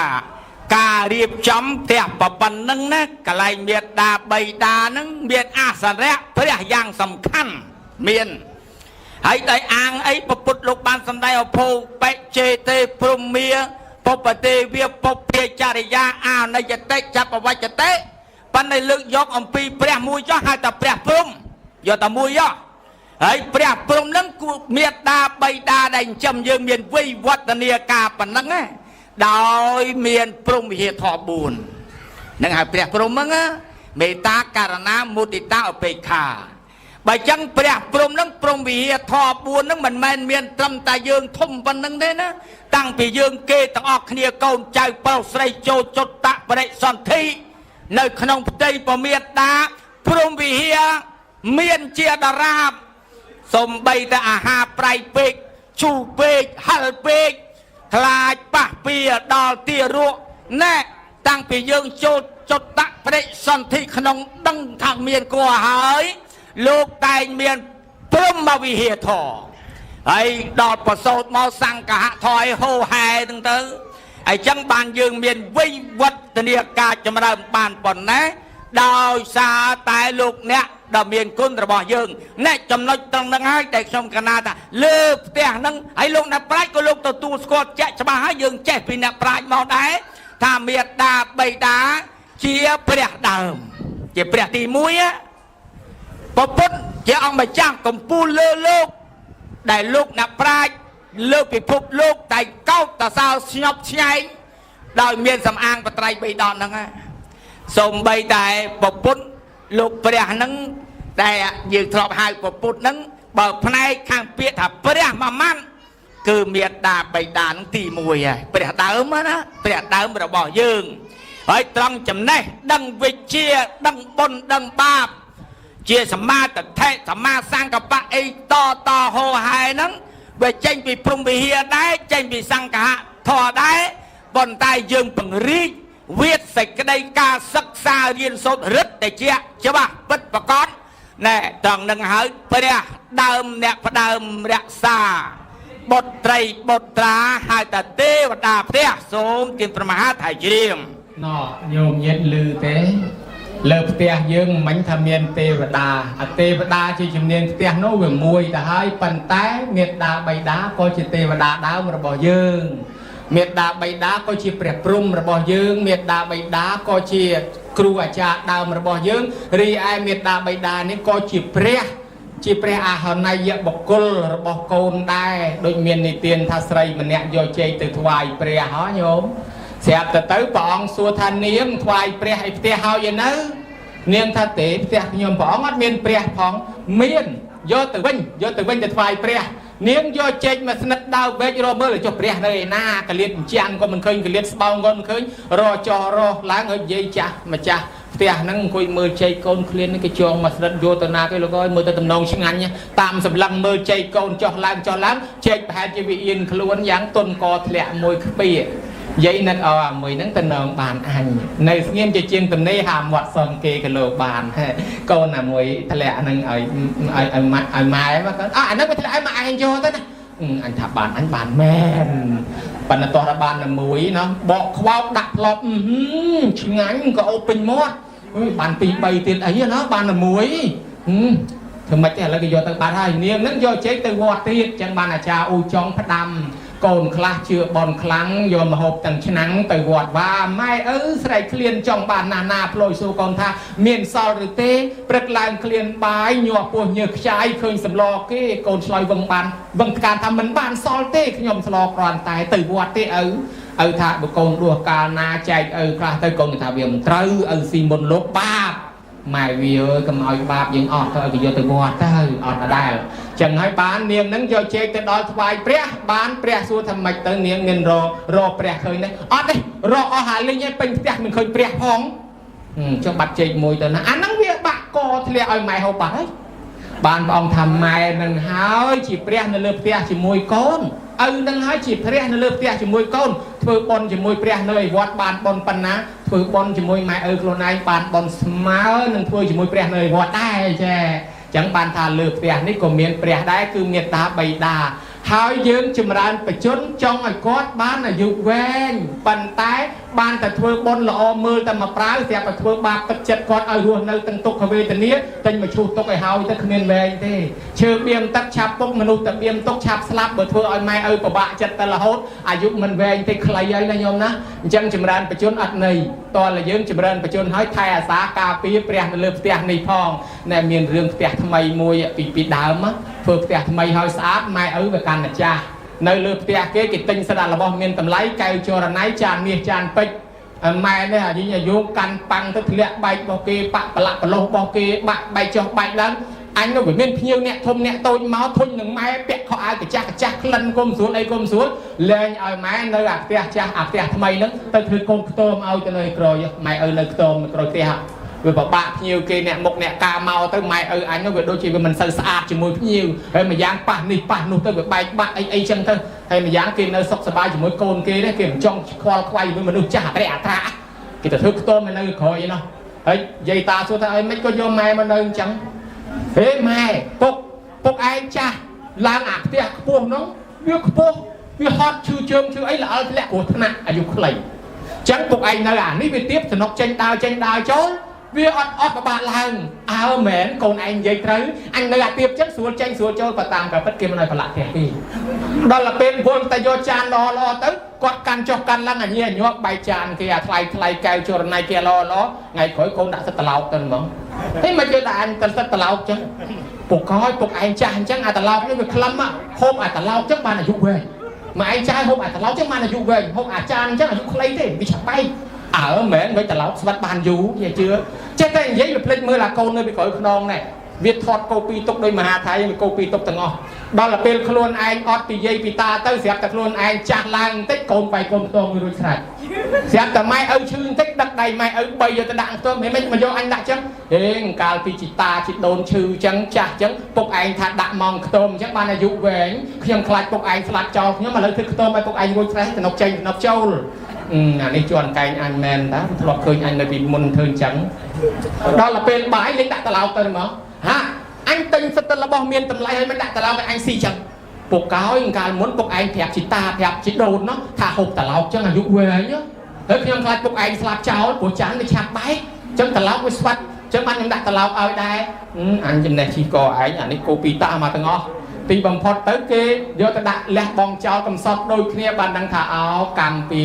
ការរៀបចំផ្ទះប៉ុណ្ណឹងណាកន្លែងមេត្តាបិតាហ្នឹងមានអាសរៈព្រះយ៉ាងសំខាន់មានហើយដោយអាងអីពុទ្ធលោកបានសម្ដែងអភោបេចេទេព្រំមាពុបទេវាពុភាចរិយាអានិយតិចាប់វច្ចតិប៉ុន្តែលើកយកអំពីព្រះមួយចុះហៅថាព្រះព្រំយកតែមួយចុះហើយព្រះព្រំហ្នឹងគួរមេត្តាបិតាដែលចិញ្ចឹមយើងមានវ័យវឌ្ឍនាការប៉ុណ្ណឹងណាដោយមានព្រំវិហារធម៌4នឹងហៅព្រះព្រំហ្នឹងមេត្តាករណាមុទិតាឧបេក្ខាបើចឹងព្រះព្រំហ្នឹងព្រំវិហារធម៌4ហ្នឹងមិនមែនមានត្រឹមតែយើងធំប៉ុណ្្នឹងទេណាតាំងពីយើងគេទាំងអស់គ្នាកូនចៅប្រុសស្រីចូលចុតតបរិសន្ធិនៅក្នុងផ្ទៃពមេត្តាព្រំវិហារមានជាតារាបសំបីតែអាហារប្រៃពេកជូរពេកហិលពេកខ្លាចប៉ះពៀដល់ទារកណែតាំងពីយើងចូលចុតតបរិសន្ធិក្នុងដឹងថាមានគួរហើយលោកតែងមានព្រំវិហារធម៌ហើយដល់ប្រសូតមកសង្កហធម៌ឲ្យហូហែហ្នឹងទៅហើយចឹងបានយើងមានវ័យវឌ្ឍនាការចម្រើនបានប៉ុណ្ណេះដោយសារតែលោកអ្នកដែលមានគុណរបស់យើងអ្នកចំណុចត្រង់ហ្នឹងហើយតែខ្ញុំកណាថាលើផ្ទះហ្នឹងហើយលោកអ្នកប្រាជ្ញក៏លោកទទួលស្គាល់ជាក់ច្បាស់ហើយយើងចេះពីអ្នកប្រាជ្ញមកដែរថាមេត្តាបិតាជាព្រះដើមជាព្រះទី1ពុទ្ធជាអង្គម្ចាស់កំពូលលើលោកដែលលោកអ្នកប្រាជ្ញលើពិភពលោកតែកោតតសោស្ញប់ឆ្ងាយដោយមានសំអាងបត្រៃបិដកហ្នឹងសូម្បីតែពុទ្ធលោកព្រះហ្នឹងដែលយើងធ្លាប់ហៅពុទ្ធហ្នឹងបើផ្នែកខាងពាក្យថាព្រះមួយម៉ាត់គឺមេត្តាបិតាហ្នឹងទី1ហើយព្រះដើមណាព្រះដើមរបស់យើងហើយត្រង់ចំណេះដឹងវិជ្ជាដឹងបុណ្យដឹងបាបជាសមាទិដ្ឋិសមាសង្កបៈអីតហោហែហ្នឹងវាចេញពីព្រំវិហារដែរចេញពីសង្កហធម៌ដែរប៉ុន្តែយើងពង្រីកវាសេចក្តីការសិក្សារៀនសូត្ររឹតតែជាច្បាស់ពិតប្រកបណែត្រង់នឹងហើយព្រះដើមអ្នកផ្ដើមរក្សាបុត្រីបុត្រាហៅថាទេវតាផ្ទះសូមទានប្រមហាថៃជ្រាម
ណោញោមញាតឮទេលើផ្ទះយើងមិនថាមានទេវតាអាទេវតាជាជំនាញផ្ទះនោះវាមួយទៅហើយប៉ុន្តែមេត្តាបិតាក៏ជាទេវតាដើមរបស់យើងមេត្តាបិតាក៏ជាព្រះព្រំរបស់យើងមេត្តាបិតាក៏ជាគ្រូអាចារ្យដើមរបស់យើងរីឯមេត្តាបិតានេះក៏ជាព្រះអាហន័យបុគ្គលរបស់កូនដែរដូចមាននិទានថាស្រីម្នាក់យកចេកទៅថ្វាយព្រះហ៎ញោមស្រាប់ទៅព្រះអង្គសួរថានាងថ្វាយព្រះឲ្យផ្ទះហើយនៅនាងថាទេផ្ទះខ្ញុំព្រះអង្គអត់មានព្រះផងមានយកទៅវិញទៅថ្វាយព្រះ នាងយកចេញមកស្និទ្ធដើរវែករមើលចុះព្រះនៅឯណាកលៀតចាំក៏មិនឃើញកលៀតស្បោងក៏មិនឃើញរចោរឡើងឲ្យនិយាយចាស់ម្ចាស់ផ្ទះហ្នឹងអង្គុយមើលជ័យកូនឃ្លានគេចងមកស្និទ្ធយកទៅណាគេលោកអើយមើលទៅតំណងឆ្ងាញ់តាមសម្លឹងមើលជ័យកូនចុះឡើងជែកប្រហែលជាវាអៀនខ្លួនយ៉ាងទុនកធ្លាក់មួយខ្ពៀយាយនឹងឲ្យអាមួយហ្នឹងទៅនងបានអញនៅស្ងៀមជាជាងទំនេរហាមាត់សងគេក៏លោកបានកូនអាមួយធ្លាក់ហ្នឹងឲ្យម៉ែមកអាហ្នឹងវាធ្លាក់ឲ្យម៉ែឯងយកទៅណាអញថាបានអញបានមែនប៉ុន្តែតោះដល់បានតែមួយណាបកខ្វោកដាក់ផ្លប់ឆ្ងាញ់ក៏អូពេញមាត់បាន2 3ទៀតអីណាបានតែមួយធ្វើម៉េចទេឥឡូវគេយកទៅបាត់ហើយនាងហ្នឹងយកចេកទៅវត្តទៀតចឹងបានអាចារ្យអ៊ូចុងផ្ដាំកូនខ្លះជឿបនខ្លាំងយកមកហូបទាំងឆ្នាំងទៅវត្តវាម៉ែអើស្រែកឃ្លានចង់បានណាផ្លុយសួរកូនថាមានសល់ឬទេព្រឹកឡើងឃ្លានបាយញាស់ពោះញើសខ្ចាយឃើញសម្លគេកូនឆ្លើយវឹងបានវឹងថ្កានថាមិនបានសល់ទេខ្ញុំស្លគ្រាន់តែទៅវត្តទេឪថាបើកូនរស់កាលណាចែកឪខ្លះទៅកូនថាវាមិនត្រូវឪស៊ីមុនលោកបាបម៉ែវាអើយកុំឲ្យបាបយើងអស់ទៅឲ្យគេយកទៅវត្តទៅអត់ដែរចឹងហើយបាននាងនឹងយកជែកទៅដល់ថ្វាយព្រះបានព្រះសួរថាម៉េចទៅនាងមានរកព្រះឃើញទេអត់ទេរកអស់ហាលីងឯងពេញផ្ទះមិនឃើញព្រះផងចុះបាត់ជែកមួយទៅណាអាហ្នឹងវាបាក់កធ្លាក់ឲ្យម៉ែហូបបាត់ហើយបានព្រះអង្គថាម៉ែនឹងហើយជាព្រះនៅលើផ្ទះជាមួយកូនឪនឹងហើយជាព្រះនៅលើផ្ទះជាមួយកូនធ្វើបុណ្យជាមួយព្រះនៅឯវត្តបានបុណ្យប៉ុណ្ណាធ្វើបុណ្យជាមួយម៉ែឪខ្លួនឯងបានបុណ្យស្មើនឹងធ្វើជាមួយព្រះនៅឯវត្តដែរចាចឹងបានថាលើផ្ទះនេះក៏មានព្រះដែរគឺមេត្តាបិតាហើយយើងចម្រើនបជនចង់ឲ្យគាត់បានអាយុវែងប៉ុន្តែបានតែធ្វើបុណ្យល្អមើលតែមកប្រើស្រាប់តែធ្វើបាបទឹកចិត្តគាត់ឲ្យរស់នៅទាំងទុក្ខវេទនាតែមកឈូសទុកឲ្យហើយទៅគ្មានវែងទេឈើបៀមទឹកឆាប់ពុកមនុស្សតែបៀមទុកឆាប់ស្លាប់បើធ្វើឲ្យម៉ែឪពិបាកចិត្តតែរហូតអាយុមិនវែងទេខ្លីហើយណាញោមណាអញ្ចឹងចម្រើនបជនអត់ន័យតើយើងចម្រើនបជនឲ្យថែអាសាការពារព្រះនៅលើផ្ទះនេះផងណែមានរឿងផ្ទះថ្មីមួយពីដើមធ្វើផ្ទះថ្មីឲ្យស្អាតម៉ែឪវាកាន់តែចាស់នៅលើផ្ទះគេទិញស្ដាប់របស់មានតម្លៃកែវចរណៃចានមាសចានពេជ្រម៉ែនេះអាយុកាន់ប៉ាំងទៅធ្លាក់បែករបស់គេបាក់ប្រឡាក់ប្រឡោះរបស់គេបាក់បែកចុះបែកឡើងអញនោះវាមានភ្ញៀវអ្នកធំអ្នកតូចមកធុញនឹងម៉ែពាក់ខោអាវកាចាស់ក្លិនគុំស្រួលអីគុំស្រួលលែងឲ្យម៉ែនៅអាផ្ទះចាស់អាផ្ទះថ្មីហ្នឹងទៅធ្វើកូនខ្ទមឲ្យទៅនៅក្រោយម៉ែឪនៅខ្ទមក្រោយផ្ទះវាពិបាកភ្ញៀវគេអ្នកមុខអ្នកការមកទៅម៉ែឪអញនោះវាដូចជាវាមិនសូវស្អាតជាមួយភ្ញៀវហើយម្យ៉ាងប៉ះនេះប៉ះនោះទៅវាបែកបាក់អីចឹងទៅហើយម្យ៉ាងគេនៅសុខសប្បាយជាមួយកូនគេទេគេមិនចង់ខ្វល់ខ្វាយជាមួយមនុស្សចាស់អត្រេកអត្រាគេទៅធ្វើខ្ទមនៅក្រោយនោះហើយយាយតាសួរថាអីមិនក៏យកម៉ែមកនៅអញ្ចឹងហេម៉ែពុកឯងចាស់ឡើងអាផ្ទះខ្ពស់នោះវាខ្ពស់វាហត់ឈឺជើងឈឺអីល្អល់ធ្លាក់គ្រោះថ្នាក់អាយុខ្លីចឹងពុកឯងនៅអានេះវាទៀបសំណុកចេញដើរចូលវាអត់អត់ប្របាក់ឡើងមែនកូនឯងនិយាយត្រូវអញនៅអាទៀបចឹងស្រួលចេញស្រួលចូលក៏តាមក៏ពិតគេមិនឲ្យប្រឡាក់ផ្ទះគេដល់ទៅពេលពលតែយកចានល្អទៅគាត់កាន់ចុះកាន់ឡើងអាញាប់បែកចានគេអាថ្លៃកែវចរណៃគេល្អថ្ងៃក្រោយកូនដាក់សិតត្រឡោកទៅហ្មងហេមិនយកដាក់អញទៅសិតត្រឡោកចឹងពុកឯងចាស់អញ្ចឹងអាត្រឡោកនេះវាក្លឹមហូបអាត្រឡោកចឹងបានអាយុវែងម៉ែឯងចាស់ហូបអាត្រឡោកចឹងបានអាយុវែងហូបអាចានអញ្ចឹងអាយុខ្លីទេវាឆាប់បែកមែនមិនត្រឡោកស្វិតបានយូរនិយាយជឿចេះតែនិយាយវាភ្លេចមើលអាកូននៅពីក្រោយខ្នងនេះវាថតកូពីទុកដោយមហាថៃវាកូពីទុកទាំងអស់ដល់ទៅពេលខ្លួនឯងអត់ពីយាយពីតាទៅស្រាប់តែខ្លួនឯងចាស់ឡើងបន្តិចកូនបែកកូនខ្ទងវារួចស្រេចស្រាប់តែម៉ែឪឈឺបន្តិចដឹកដៃម៉ែឪបីយកទៅដាក់ខ្ទមមិនមកយកអញដាក់ចឹងហេកាលពីជីតាជីដូនឈឺចឹងចាស់ចឹងពុកឯងថាដាក់ម៉ងខ្ទមចឹងបានអាយុវែងខ្ញុំខ្លាចពុកឯងស្លាប់ចោលខ្ញុំឥឡូវធ្វើខ្ទមឲ្យពុកឯងរួចស្រេចតំណុកចេញតំណុកចូលអានេះជួនកែងអញមែនតាធ្លាប់ឃើញអញនៅពីមុនធ្វើអញ្ចឹងដល់ទៅពេលបាយលេងដាក់ត្រឡោកទៅហ្មងអញទិញសិតរបស់មានតម្លៃឲ្យមិនដាក់ត្រឡោកឲ្យអញស៊ីចឹងពុកកោយកាលមុនពុកឯងប្រាប់ជីតាប្រាប់ជីដូននោះថាហូបត្រឡោកចឹងអាយុវែងហើយខ្ញុំខ្លាចពុកឯងស្លាប់ចោលព្រោះចានវាឆាប់បែកចឹងត្រឡោកវាស្វិតចឹងបានខ្ញុំដាក់ត្រឡោកឲ្យដែរអញចំណេះជីកឯងអានេះគោពីតាមកទាំងអស់ទីបំផុតទៅគេយកទៅដាក់លះបងចោលកំសត់ដូចគ្នាបានដឹងថាកម្មពៀ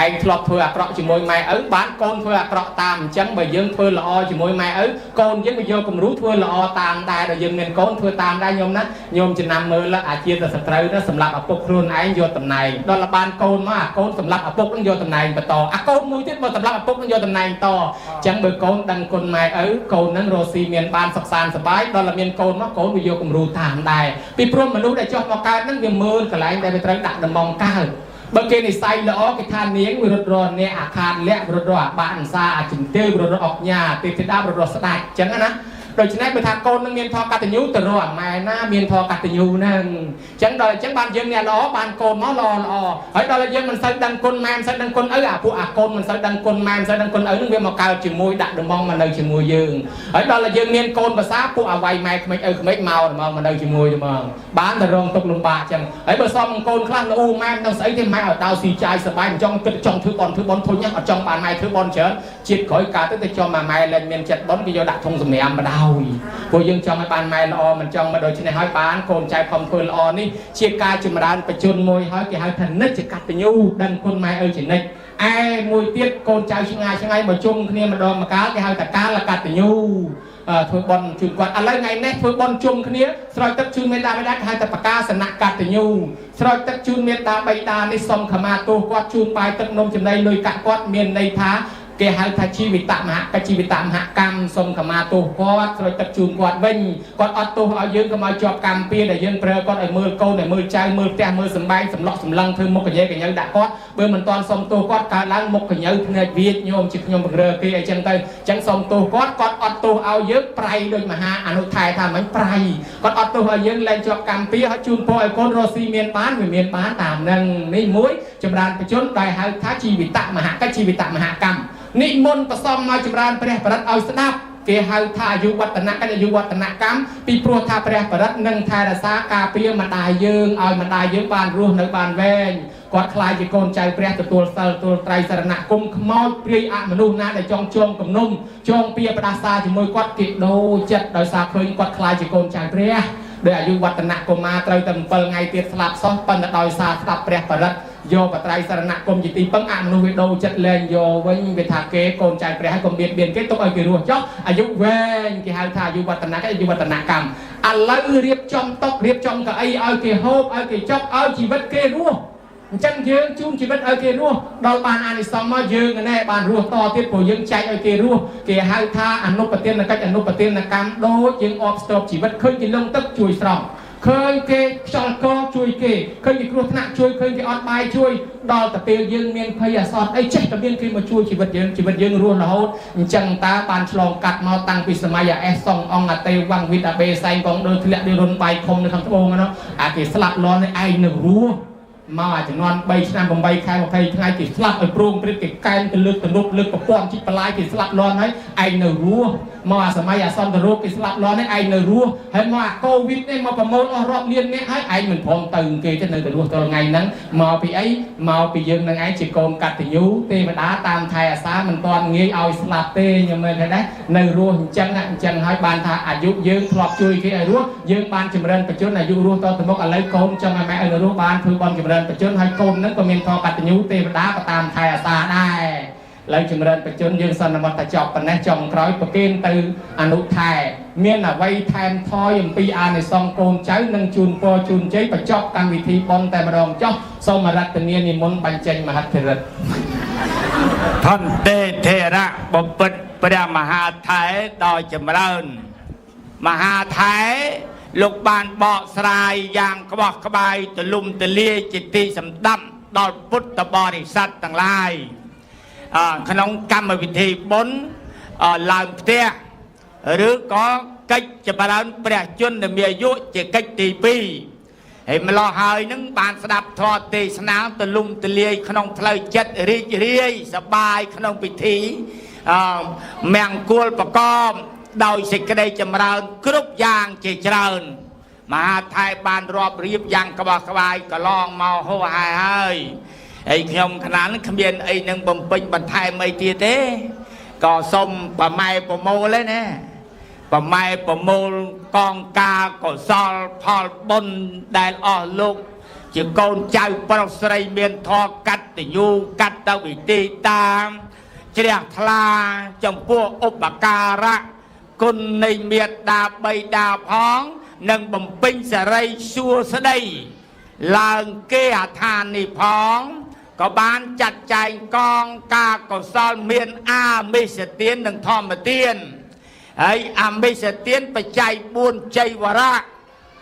ឯងធ្លាប់ធ្វើអាក្រក់ជាមួយម៉ែឪបានកូនធ្វើអាក្រក់តាមអញ្ចឹងបើយើងធ្វើល្អជាមួយម៉ែឪកូនយើងវាយកគំរូធ្វើល្អតាមដែរដល់យើងមានកូនធ្វើតាមដែរញោមណាញោមចំណាំមើលអាជាទៅសត្រូវទៅសម្រាប់ឪពុកខ្លួនឯងយកតំណែងដល់លបានកូនមកអាកូនសម្រាប់ឪពុកនឹងយកតំណែងបន្តអាកូនមួយទៀតមកសម្រាប់ឪពុកនឹងយកតំណែងតអញ្ចឹងបើកូនដឹងគុណម៉ែឪកូននឹងរស់ស៊ីមានបានសុខសាន្តសប្បាយដល់តែមានកូនមកកូនវាយកគំរូតាមដែរពី ព្រមមនុស្សដែលចុះមកកើតហ្នឹងវាមើលកន្លែងដែលវាត្រូវដាក់ដំងកើតបើគេនិស័យល្អគេថានាងវិរុទ្ធរអ្នកអាខានលក្ខវិរុទ្ធរអាបាអន្សាអាចិន្ទើវិរុទ្ធរអកញ្ញាទេវតាវិរុទ្ធរស្ដេចអញ្ចឹងណាដូច្នេះបើថាកូននឹងមានធម៌កតញ្ញូទៅរកម៉ែណាមានធម៌កតញ្ញូហ្នឹងអញ្ចឹងដល់អញ្ចឹងបានយើងអ្នកល្អបានកូនមកល្អហើយដល់យើងមិនសូវដឹងគុណម៉ែមិនសូវដឹងគុណឪអាពួកអាកូនមិនសូវដឹងគុណម៉ែមិនសូវដឹងគុណឪនឹងវាមកកើតជាមួយដាក់ដំងមកនៅជាមួយយើងហើយដល់យើងមានកូនភាសាពួកអាវ័យម៉ែក្មេកឪក្មេកមកនៅជាមួយទៅមកបានតែរងទុកលំបាកអញ្ចឹងហើយបើសមកូនខ្លះល្អូម៉ែមិនដឹងស្អីទេម៉ែឲ្យដៅស៊ីចាយសបាយមិនចង់គិតចង់ធ្វើបន់ធុញអត់ចង់បានម៉ែធ្វើបន់ច្រើនជាតិក្រោយកើតទៅចង់មកម៉ែលែងមានចិត្តបន់គេយកដាក់ធុងសម្រាមបដ ពួកយើងចង់ឲ្យបានម៉ែល្អមិនចង់មកដូចនេះហើយបានកូនចៅខំធ្វើល្អនេះជាការចម្រើនបច្ចុប្បន្នមួយហើយគេហៅថានិច្ចកតញ្ញូដឹងគុណម៉ែឪជានិច្ចឯមួយទៀតកូនចៅឆ្ងាយមកជុំគ្នាម្ដងម្កាលគេហៅថាកាលកតញ្ញូធ្វើបន់ជូនគាត់ឥឡូវថ្ងៃនេះធ្វើបន់ជុំគ្នាស្រោចទឹកជូនមេដាបេដាគេហៅថាបកាសនៈកតញ្ញូស្រោចទឹកជូនមេដាបេដានេះសុំខមាទោសគាត់ជូនបាយទឹកនំចំណីលុយកាក់គាត់មានន័យថាគេហៅថាជីវិតមហកជីវិតមហកម្មសុំខមាទោសគាត់ស្រោចទឹកជូនគាត់វិញគាត់អត់ទោសឲ្យយើងកុំឲ្យជាប់កម្មពៀដែលយើងប្រើគាត់ឲ្យមើលកូនឲ្យមើលចៅមើលផ្ទះមើលសម្បែងសម្លក់សម្លឹងធ្វើមុខកញ្ញើដាក់គាត់បើមិនទាន់សុំទោសគាត់កើតឡើងមុខកញ្ញើភ្នែកវាចញោមជាខ្ញុំរើគេអីចឹងទៅអញ្ចឹងសុំទោសគាត់អត់ទោសឲ្យយើងប្រៃដូចមហាអនុថែថាមិនប្រៃគាត់អត់ទោសឲ្យយើងលែងជាប់កម្មពៀឲ្យជូនពរឲ្យកូនរស់ស៊ីមានបានវាមានបានតាមនឹងនេះមួយចម្រើនបច្ចុប្បន្នដែលហៅថាជីវិតមហកជីវិតមហកម្មនិមន្តប្រសំមកចម្រើនព្រះបរិត្តឲ្យស្ដាប់គេហៅថាអាយុវឌ្ឍនៈអាយុវឌ្ឍនកម្មពីព្រោះថាព្រះបរិត្តនឹងថែរក្សាការពារម្ដាយយើងឲ្យម្ដាយយើងបានរស់នៅបានវែងគាត់ខ្លាចជាកូនចៅព្រះទទួលសិលទទួលត្រៃសរណគមខ្មោចព្រាយអមនុស្សណាដែលចង់ជងគំនុំចងពៀផ្ដាសាជាមួយគាត់គេដូរចិត្តដោយសារឃើញគាត់ខ្លាចជាកូនចៅព្រះដោយអាយុវឌ្ឍនៈកុមារត្រូវតែ7ថ្ងៃទៀតស្លាប់សោះប៉ុន្តែដោយសារស្ដាប់ព្រះបរិត្តយកបត្រៃសរណគមជាទីពឹងអមនុស្សវាដូរចិត្តលែងយកវិញវាថាគេកូនចៅព្រះឲ្យកុំបៀតបៀនគេទុកឲ្យគេរស់ចុះអាយុវែងគេហៅថាអាយុវឌ្ឍនៈអាយុវឌ្ឍនកម្មឥឡូវរៀបចំតុរៀបចំកៅអីឲ្យគេហូបឲ្យគេចុកឲ្យជីវិតគេរស់អញ្ចឹងយើងជូនជីវិតឲ្យគេរស់ដល់បានអានិសង្សមកយើងណែបានរស់តទៀតព្រោះយើងចែកឲ្យគេរស់គេហៅថាអនុប្រទានកិច្ចអនុប្រទានកម្មដូចយើងអបស្ទប់ជីវិតឃើញគេលងទឹកជួយស្រង់ឃើញគេខ្យល់កជួយគេឃើញគេគ្រោះថ្នាក់ជួយឃើញគេអត់បាយជួយដល់តែពេលយើងមានភ័យអាសន្នអីចេះតែមានគេមកជួយជីវិតយើងរស់រហូតអញ្ចឹងតើបានឆ្លងកាត់មកតាំងពីសម័យអេសសងអង្គអតេវងវិតអបេសែងផងដូចធ្លាក់ដូចរុនបាយខុំនៅខាងត្បូងហ្នឹងអាគេស្លាប់លន់ឯងនៅរស់មកអាចំនួន3ឆ្នាំ8ខែ20ថ្ងៃគេស្លាប់ឲ្យព្រមព្រឹកគេកែងទៅលើកទំនប់លើកប្រព័ន្ធជីបលាយគេស្លាប់លន់ហើយឯងនៅរស់មកអាសម័យអសន្នរោគគេស្លាប់លន់ហើយឯងនៅរស់ហើយមកអាកូវីដនេះមកប្រមូលអស់រាប់លាននាក់ហើយឯងមិនព្រមទៅគេទេនៅតែរស់ដល់ថ្ងៃហ្នឹងមកពីអីមកពីយើងនឹងឯងជាកូនកតញ្ញូទេវតាតាមថែអាសាមិនទាន់ងាយឲ្យស្លាប់ទេខ្ញុំមើលឃើញដែរនៅរស់អញ្ចឹងហើយបានថាអាយុយើងធ្លាប់ជួយគេឲ្យរស់យើងបានចម្រើនបច្ចុប្បន្នអាយុរស់តទៅមុខឥឡូវកូនចង់ឲ្យម៉ែឲ្យនៅរស់បានធ្វើបន់ចម្រើនបច្ចុប្បន្នហើយកូននឹងក៏មានធម៌កតញ្ញូទេវតាក៏តាមថែអាសាដែរឡើយចម្រើនបច្ចុប្បន្នយើងសន្មតតែចប់ប៉ុណ្ណេះចុងក្រោយប្រគេនទៅអនុថែមានអ្វីថែមថយអំពីអានិសង្សកូនចៅនឹងជូនពរជូនជ័យបញ្ចប់កម្មវិធីបុណ្យតែម្ដងចុះសូមរតនានិមន្តបញ្ចេញមហិទ្ធិឫទ្ធិ
ថន្តេធេរៈបពិតព្រះមហាថែដោយចម្រើនមហាថែលោកបានបកស្រាយយ៉ាងក្បោះក្បាយទលំទលាយជាទីសម្ដាប់ដល់ពុទ្ធបរិស័ទទាំងឡាយក្នុងកម្មវិធីបុណ្យឡើងផ្ទះឬក៏កិច្ចចម្រើនព្រះជន្មដែលមានអាយុជាកិច្ចទី2ហើយម្ល៉េះហើយនឹងបានស្ដាប់ធម៌ទេសនាទលំទលាយក្នុងផ្លូវចិត្តរីករាយសប្បាយក្នុងពិធីមង្គលប្រកបដោយសេចក្តីចម្រើនគ្រប់យ៉ាងជាច្រើនមហាថែបានរាប់រៀបយ៉ាងក្បោះក្បាយកន្លងមកហូរហែហើយហើយខ្ញុំខ្នានគ្មានអីនឹងបំពេញបន្ថែមអីទៀតទេក៏សូមប្រម៉ែប្រមូលឯណាប្រម៉ែប្រមូលកងការកុសលផលបុណ្យដែលអស់លោកជាកូនចៅប្រុសស្រីមានធម៌កតញ្ញូកតវិធីតាមជ្រះថ្លាចំពោះឧបការៈគុណនៃមេត្តាបិតាផងនិងបំពេញសិរីសួស្តីឡើងគេអឋាននេះផងក៏បានចាត់ចែងកងការកុសលមានអាមិសទាននិងធម្មទានហើយអាមិសទានបច្ច័យ4ចៃវរៈ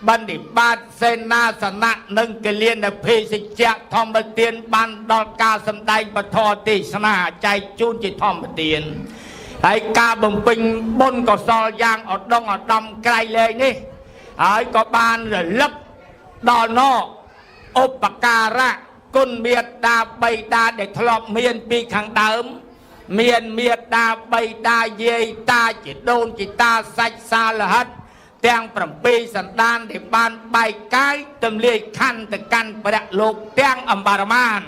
បណ្ឌិបាតសេនាសនៈនិងកលៀនភេសជ្ជៈធម្មទានបានដល់ការសម្ដែងពធទេសនាចែកជូនជាធម្មទានហើយការបំពេញបុណ្យកុសលយ៉ាងឧត្តមឧត្តមក្រៃលែងនេះហើយក៏បានរលឹកដល់ណឧបការៈគុណមេត្តាបិតាដែលធ្លាប់មានពីខាងដើមមានមេត្តាបិតាយាយតាជីដូនជីតាសាច់សាលហិតទាំង7សន្តានដែលបានបែកកាយទម្លាយខណ្ឌទៅកាន់ព្រះលោកទាំងអម្បាលមាន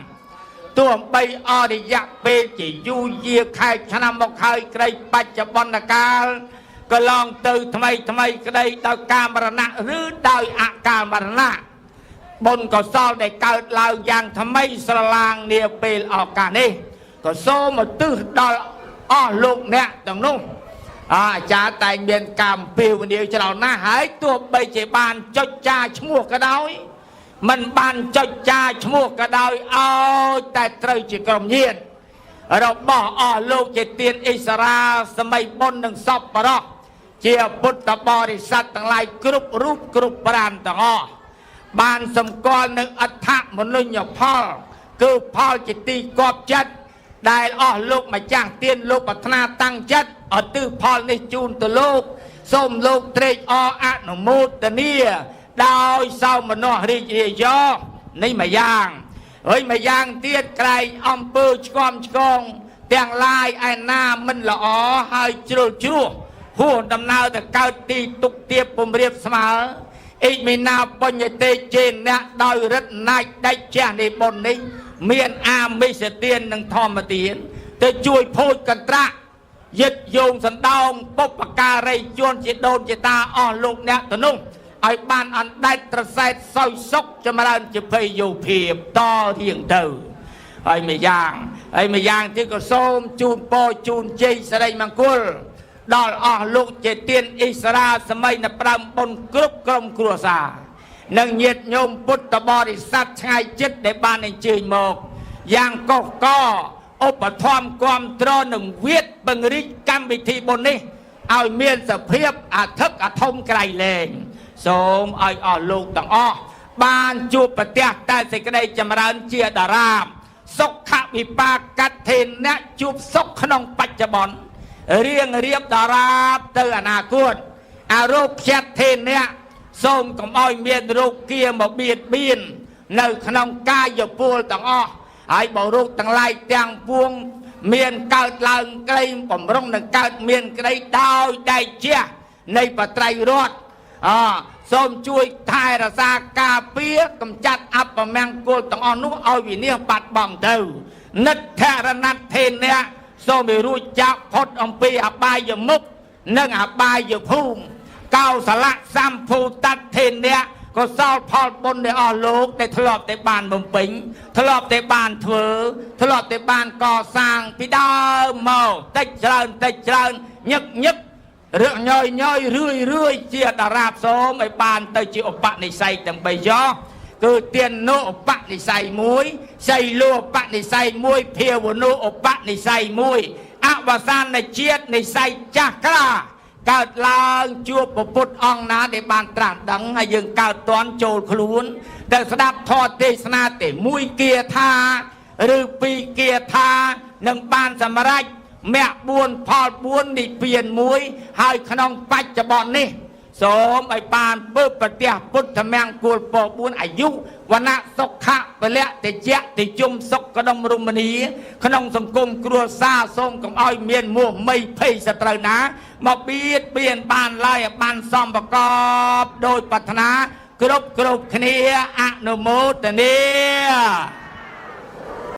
ទោះបីអរិយៈពេលជាយូរយាខែឆ្នាំមកហើយក្តីបច្ចុប្បន្នកាលក៏ឡងទៅថ្មីក្តីដោយការមរណៈឬដោយអកាលមរណៈបុណ្យកុសលដែលកើតឡើងយ៉ាងថ្មីស្រឡាងនាពេលឱកាសនេះក៏សូមឧទ្ទិសដល់អស់លោកអ្នកទាំងនោះអាចារ្យតែមានកម្មពីវនីច្រើនណាស់ហើយទោះបីជាបានចុចចាឈ្មោះក៏ដោយមិនបានចុចចាឈ្មោះក៏ដោយឲ្យតែត្រូវជាក្រុមញាតិរបស់អស់លោកជាទានអិសរាសម័យបុណ្យនិងសពបរោះជាពុទ្ធបរិស័ទទាំងឡាយគ្រប់រូបគ្រប់ប្រាណទាំងអស់បានសម្គាល់នឹងអដ្ឋមនុញ្ញផលគឺផលជាទីគប់ចិត្តដែលអស់លោកម្ចាស់ទានលោកប្រាថ្នាតាំងចិត្តឧទ្ទិសផលនេះជូនទៅលោកសូមលោកត្រេកអរអនុមោទនាដោយសោមនស្សរីករាយនេះមួយយ៉ាងហើយមួយយ៉ាងទៀតក្រែងអំពើឆ្កំឆ្កងទាំងឡាយឯណាមិនល្អហើយជ្រុលជ្រោះហួសដំណើរទៅកើតទីទុកទាបពំរៀបស្មើអិមេណាបញ្ញតេជេអ្នកដោយរិទ្ធណាច់ដាច់ជះនៃបុណ្យនេះមានអាមិសទាននិងធម្មទានទៅជួយភោជកន្ត្រាក់យិតយោងសណ្ដោងបុព្វការីជនជាដូនជាតាអស់លោកអ្នកទៅនោះឲ្យបានអណ្ដែតត្រសែតសោយសុខចម្រើនជាភ័យយោភាពតរៀងទៅហើយមួយយ៉ាងទៀតក៏សូមជូនពរជូនជ័យសិរីមង្គលដល់អស់លោកជាទានអិសរាសម័យនៅប្រាំបុណ្យគ្រប់ក្រុមគ្រួសារនិងញាតិញោមពុទ្ធបរិស័ទឆ្ងាយចិត្តដែលបានអញ្ជើញមកយ៉ាងកុសកឧបត្ថម្ភគ្រប់គ្រងនឹងវិទ្យបង្រិចកម្មវិធីបុណ្យនេះឲ្យមានសភាពអធិកអធមក្រៃលែងសូមឲ្យអស់លោកទាំងអស់បានជួបប្រទះតែសេចក្តីចម្រើនជាតារាមសុខវិបាកកាត់ធេអ្នកជួបសុខក្នុងបច្ចុប្បន្នរៀងរៀបតារាបទៅអនាគតអារោគខ្យាត់ធេអ្នកសូមកុំឲ្យមានរោគគាមកបៀតបៀននៅក្នុងកាយពលទាំងអស់ហើយបើរោគទាំងឡាយទាំងពួងមានកើតឡើងក្តីបំរុងនឹងកើតមានក្តីដោយដែកជះនៃបត្រៃរតសូមជួយថែរក្សាការពារកម្ចាត់អពមង្គលទាំងអស់នោះឲ្យវិនាសបាត់បង់ទៅនិដ្ឋរណត្ថេនៈសូមឲ្យរួចចាកផុតអំពីអបាយមុខនិងអបាយភូមិកោសលៈសម្ភូតថេនៈកុសលផលបុណ្យដែលអស់លោកដែលធ្លាប់តែបានបំពេញធ្លាប់តែបានធ្វើធ្លាប់តែបានកសាងពីដើមមកតិចច្រើនញឹករឿងញយរឿយជាតារាបសូមឲ្យបានទៅជាឧបនិស្ស័យទាំង3យ៉គឺទាននោឧបនិស្ស័យ1សីលោឧបនិស្ស័យ1ភាវនោឧបនិស្ស័យ1អវសានជាតិនិស្ស័យចាស់ក្រាកើតឡើងជួបពុទ្ធអង្គណាដែលបានត្រាស់ដឹងហើយយើងកើតតន់ចូលខ្លួនតែស្ដាប់ធម៌ទេសនាតែ1គាថាឬ2គាថានឹងបានសម្រេចមគ្គ4ផល4និព្វាន1ហើយក្នុងបច្ចុប្បន្ននេះសូមឲ្យបានពើប្រទះពុទ្ធមង្គលព4អាយុវណ្ណៈសុខៈពលៈតិចៈតិជុំសុខកដុំរមនីក្នុងសង្គមគ្រួសារសូមកុំឲ្យមានមោហមីភ័យសត្រូវណាមកបៀតបៀនបានឡើយឲ្យបានសំប្រកបដោយប្រាថ្នាគ្រប់គ្នាអនុមោទនា